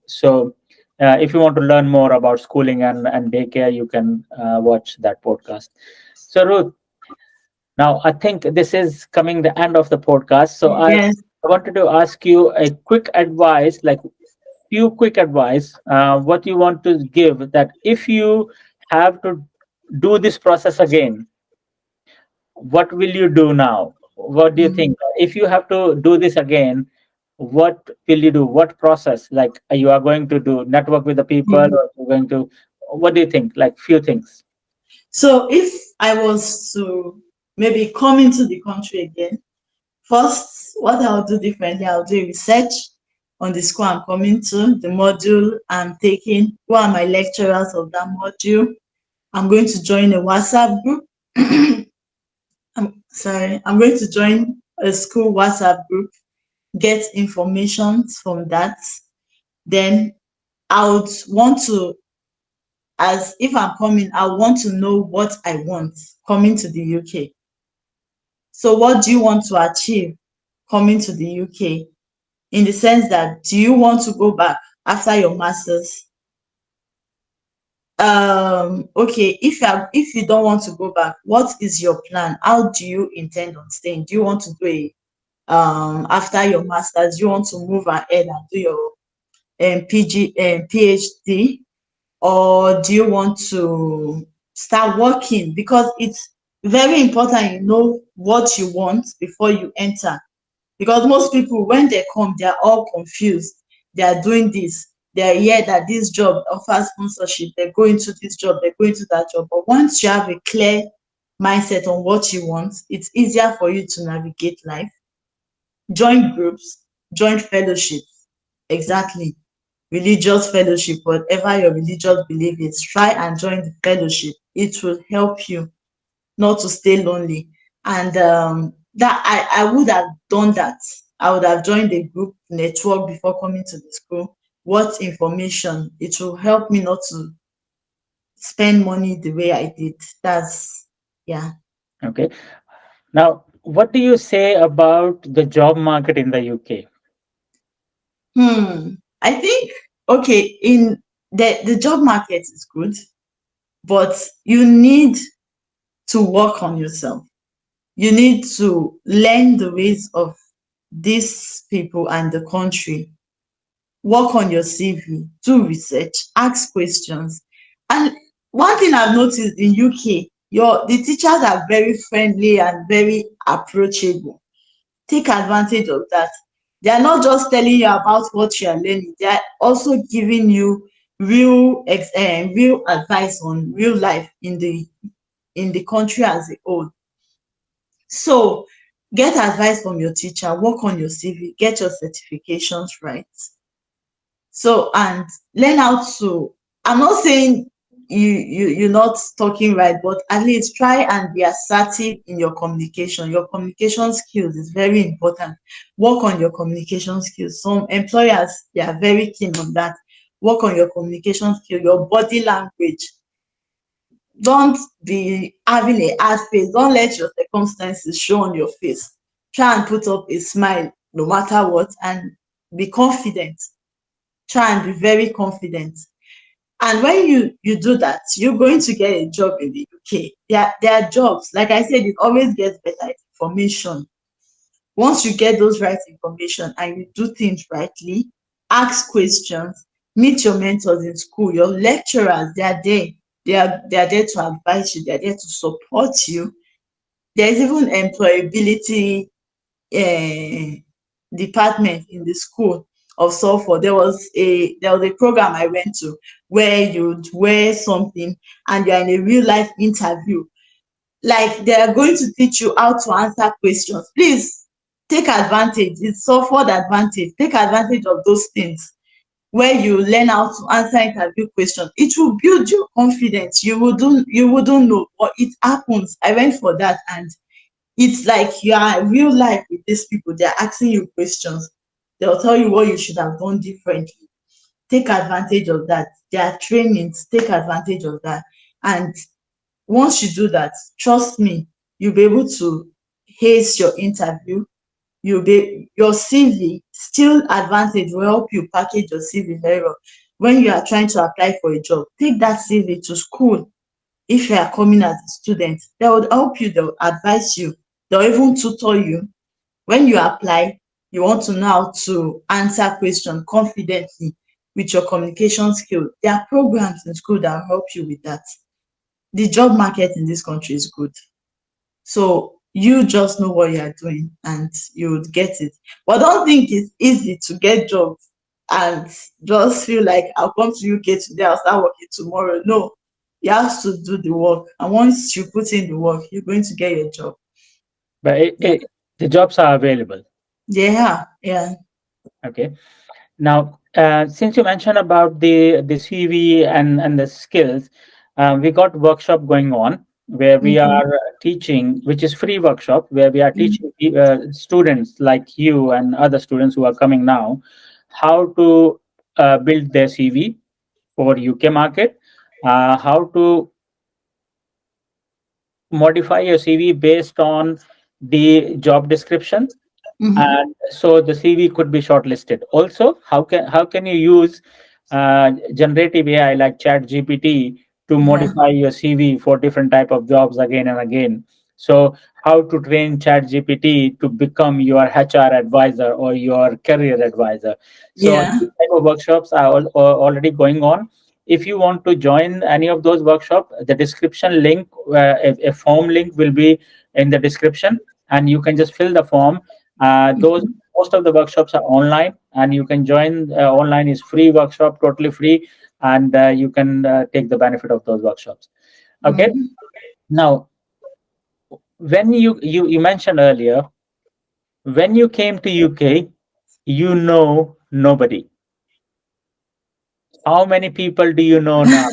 So if you want to learn more about schooling and daycare, you can watch that podcast. So Ruth, now I think this is coming the end of the podcast. So Yes. I wanted to ask you a quick advice, like few quick advice, what you want to give that if you have to do this process again, what will you do now? What do you Mm. think? If you have to do this again, what will you do? What process? Like you are going to do network with the people, Mm. or you're going to, what do you think? Like few things. So if I was to maybe come into the country again, first, what I'll do differently, I'll do research on the school I'm coming to, the module I'm taking, who are my lecturers of that module. I'm going to join a WhatsApp group. I'm sorry, I'm going to join a school WhatsApp group, get information from that. Then I would want to, as if I'm coming, I want to know what I want coming to the UK. So, what do you want to achieve coming to the UK? In the sense that, do you want to go back after your masters? Okay, if you don't want to go back, what is your plan? How do you intend on staying? Do you want to do a after your masters, do you want to move ahead and do your PhD, or do you want to start working? Because it's very important you know what you want before you enter. Because most people, when they come, they are all confused. They are doing this. They are here that this job offers sponsorship. They go into this job, they go into that job. But once you have a clear mindset on what you want, it's easier for you to navigate life. Join groups, join fellowships. Exactly. Religious fellowship, whatever your religious belief is, try and join the fellowship. It will help you not to stay lonely. And that I would have done that. I would have joined a group network before coming to the school. What information? It will help me not to spend money the way I did. That's yeah. Okay. Now, what do you say about the job market in the UK? I think okay, in the job market is good, but you need to work on yourself. You need to learn the ways of these people and the country. Work on your CV, do research, ask questions. And one thing I've noticed in UK, the teachers are very friendly and very approachable. Take advantage of that. They are not just telling you about what you are learning, they are also giving you real advice on real life in the country as a whole. So get advice from your teacher, work on your CV, get your certifications right. So and learn how to, I'm not saying you're not talking right, but at least try and be assertive in your communication. Your communication skills is very important. Work on your communication skills. Some employers, they are very keen on that. Work on your communication skill, your body language. Don't be having a hard face. Don't let your circumstances show on your face. Try and put up a smile no matter what, and be confident. Try and be very confident. And when you do that, you're going to get a job in the UK. There are jobs. Like I said, it always gets better information. Once you get those right information and you do things rightly, ask questions, meet your mentors in school, your lecturers, they are there. They are there to advise you, they are there to support you. There's even employability department in the school of Sulfur. There was a program I went to where you'd wear something and you're in a real life interview. Like they are going to teach you how to answer questions. Please take advantage. It's Sulfur advantage. Take advantage of those things where you learn how to answer interview questions. It will build your confidence. You wouldn't know, but it happens. I went for that and it's like you are real life with these people. They're asking you questions. They'll tell you what you should have done differently. Take advantage of that. There are trainings. Take advantage of that. And Once you do that, trust me, you'll be able to ace your interview. You'll be your CV still advantage will help you package your CV very well. When you are trying to apply for a job, take that CV to school. If you are coming as a student, they would help you, they'll advise you, they'll even tutor you. When you apply, you want to know how to answer questions confidently with your communication skill. There are programs in school that will help you with that. The job market in this country is good. So you just know what you are doing and you would get it. But don't think it's easy to get jobs and just feel like I'll come to UK today, I'll start working tomorrow. No, you have to do the work. And once you put in the work, you're going to get your job. But Yeah. the jobs are available. Yeah. Yeah. Okay. Now, since you mentioned about the CV and the skills, we got workshop going on where we Okay. are teaching, which is free workshop, where we are Mm-hmm. teaching students like you and other students who are coming now how to build their CV for UK market, how to modify your CV based on the job description, Mm-hmm. and so the CV could be shortlisted. Also, how can you use generative AI like Chat GPT to Yeah. modify your CV for different type of jobs again and again? So how to train Chat GPT to become your HR advisor or your career advisor? So Yeah. these type of workshops are already going on. If you want to join any of those workshops, the description link, a form link will be in the description, and you can just fill the form. Those Mm-hmm. Most of the workshops are online, and you can join. Online is free workshop, totally free, and you can take the benefit of those workshops. Okay. Mm-hmm. Now, when you mentioned earlier, when you came to UK, you know nobody. How many people do you know now?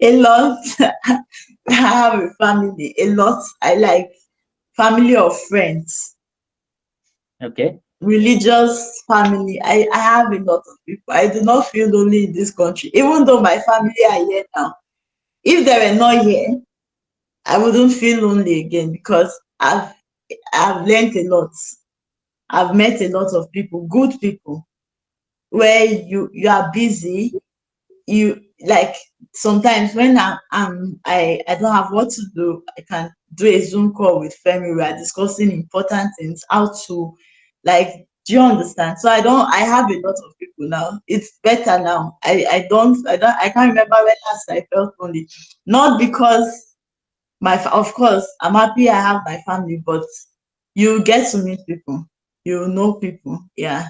A lot. I have a family. A lot. I like family of friends. Okay. Religious family. I have a lot of people. I do not feel lonely in this country, even though my family are here now. If they were not here, I wouldn't feel lonely again because I've learned a lot. I've met a lot of people, good people, where you are busy, you like sometimes when I don't have what to do, I can do a Zoom call with Femi. We are discussing important things, how to like do you understand? So I have a lot of people now. It's better now. I can't remember when last I felt lonely. Not because of course I'm happy I have my family, but you get to meet people, you know people. Yeah.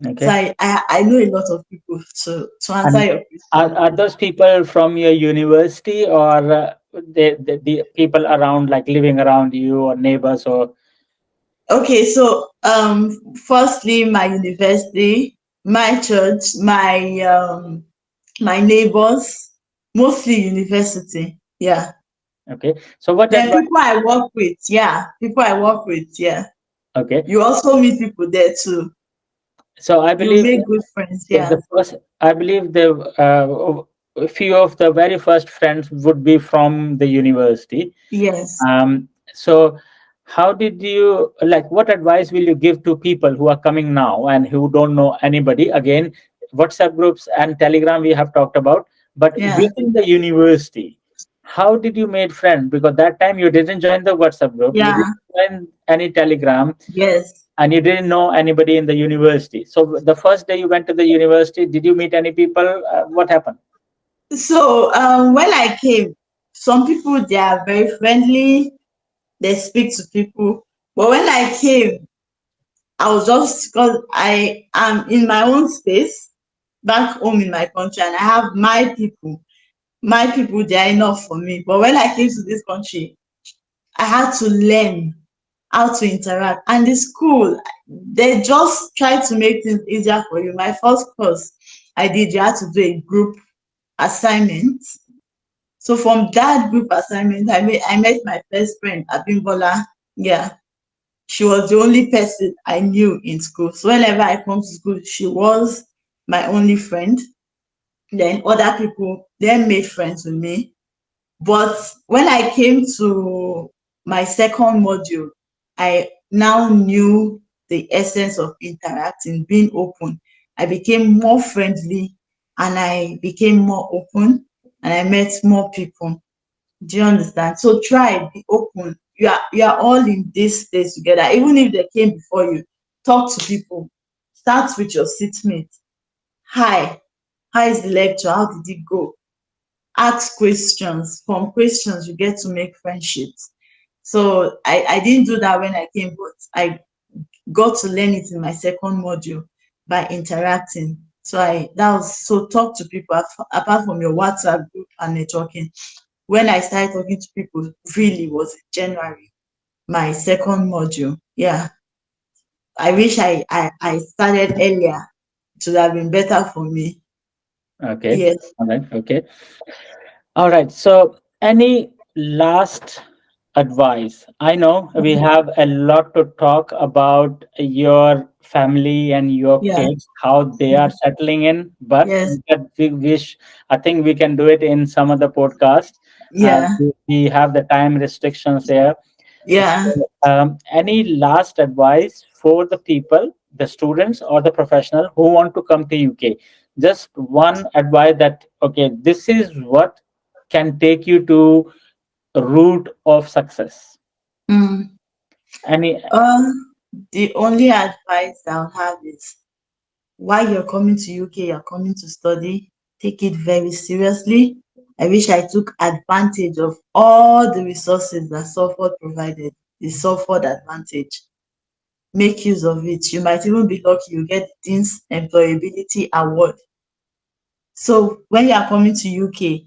So Okay. I know a lot of people to answer And your are, question. are those people from your university, or the people around, like living around you, or neighbors, or Okay, so firstly, my university, my church, my neighbors, mostly university. Yeah. okay? So what Then advice? people I work with. Yeah, people I work with. Yeah. Okay. You also meet people there too. So I You believe make good friends. the Yeah. first, I believe a few of the very first friends would be from the university. Yes. So how did you, like, what advice will you give to people who are coming now and who don't know anybody? Again, WhatsApp groups and Telegram we have talked about, but Yeah. within the university, how did you made friends? Because that time you didn't join the WhatsApp group, you Yeah. didn't join any Telegram, Yes. and you didn't know anybody in the university. So the first day you went to the university, did you meet any people? What happened? So when I came, some people they are very friendly. They speak to people. But when I came, I was just because I am in my own space back home in my country and I have my people. My people, they are enough for me. But when I came to this country, I had to learn how to interact. And the school, they just try to make things easier for you. My first course I did, you had to do a group assignment. So from that group assignment, I met my best friend, Abimbola. Yeah. She was the only person I knew in school. So whenever I come to school, she was my only friend. Then other people then made friends with me. But when I came to my second module, I now knew the essence of interacting, being open. I became more friendly and I became more open and I met more people. Do you understand? So try, be open. You are all in this place together. Even if they came before you, talk to people. Start with your seatmate. Hi, how is the lecture? How did it go? Ask questions. From questions, you get to make friendships. So I didn't do that when I came, but I got to learn it in my second module by interacting. So I that was so talk to people apart from your WhatsApp group and networking. When I started talking to people really was in January, my second module. Yeah. I wish I started earlier. It would have been better for me. Okay. Yes. All right. Okay. All right. So, any last advice? I know we have a lot to talk about your family and your Yeah. kids, how they are settling in, but Yes. we wish, I think we can do it in some other podcast. Yeah. We have the time restrictions here. Yeah. So, any last advice for the people, the students or the professional who want to come to UK? Just one advice that okay, this is what can take you to route of success. Mm. Any The only advice I'll have is while you're coming to UK, you're coming to study, take it very seriously. I wish I took advantage of all the resources that Salford provided, the Salford advantage. Make use of it. You might even be lucky you get the Dean's Employability Award. So when you are coming to UK,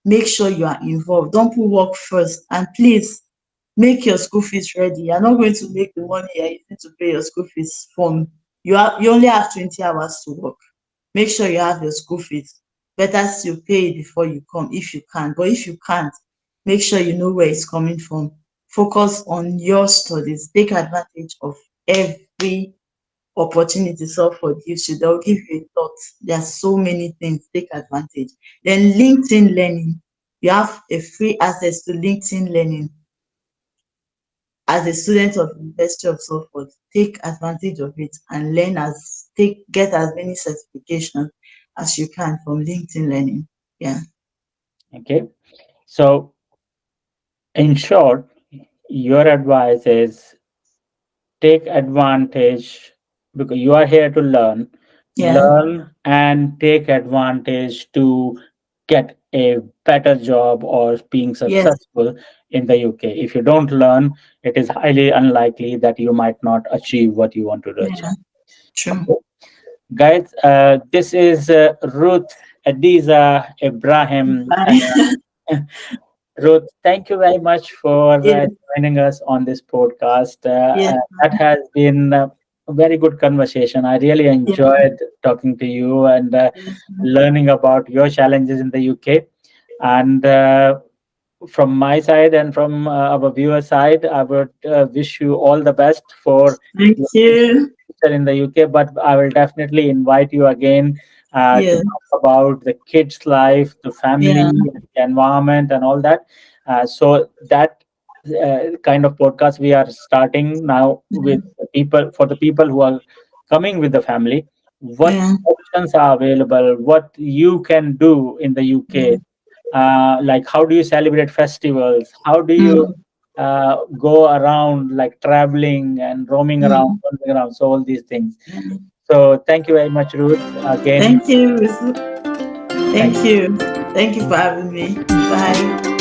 make sure you are involved. Don't put work first. And please make your school fees ready. You're not going to make the money you're using to pay your school fees from you only have 20 hours to work. Make sure you have your school fees. Better still pay it before you come if you can. But if you can't, make sure you know where it's coming from. Focus on your studies. Take advantage of every opportunity Salford gives you. They'll give you a lot. There are so many things. Take advantage. Then LinkedIn Learning. You have a free access to LinkedIn Learning as a student of University of Salford. Take advantage of it and get as many certifications as you can from LinkedIn Learning. Yeah. okay. So in short, your advice is take advantage because you are here to Yeah. learn and take advantage to get a better job or being Yes. successful in the UK. If you don't learn, it is highly unlikely that you might not achieve what you want to achieve. Yeah. True. Okay. Guys, this is Ruth Adiza Ibrahim. Bye. Ruth, thank you very much for Yes. joining us on this podcast. Yes. That has been a very good conversation. I really Yeah. enjoyed talking to you and Yes. learning about your challenges in the UK. And from my side and from our viewer side, I would wish you all the best for Thank your you. future in the UK. But I will definitely invite you again to Yes. talk about the kids' life, the family, Yeah. the environment, and all that. So that kind of podcast we are starting now with the people for the people who are coming with the family. What Yeah. options are available? What you can do in the UK? Yeah. Like how do you celebrate festivals? How do you Mm. go around like traveling and Mm. roaming around? So all these things. Yeah. So thank you very much, Ruth. Again, Thank you. thank Thank you. you. Thank you for having me. Bye.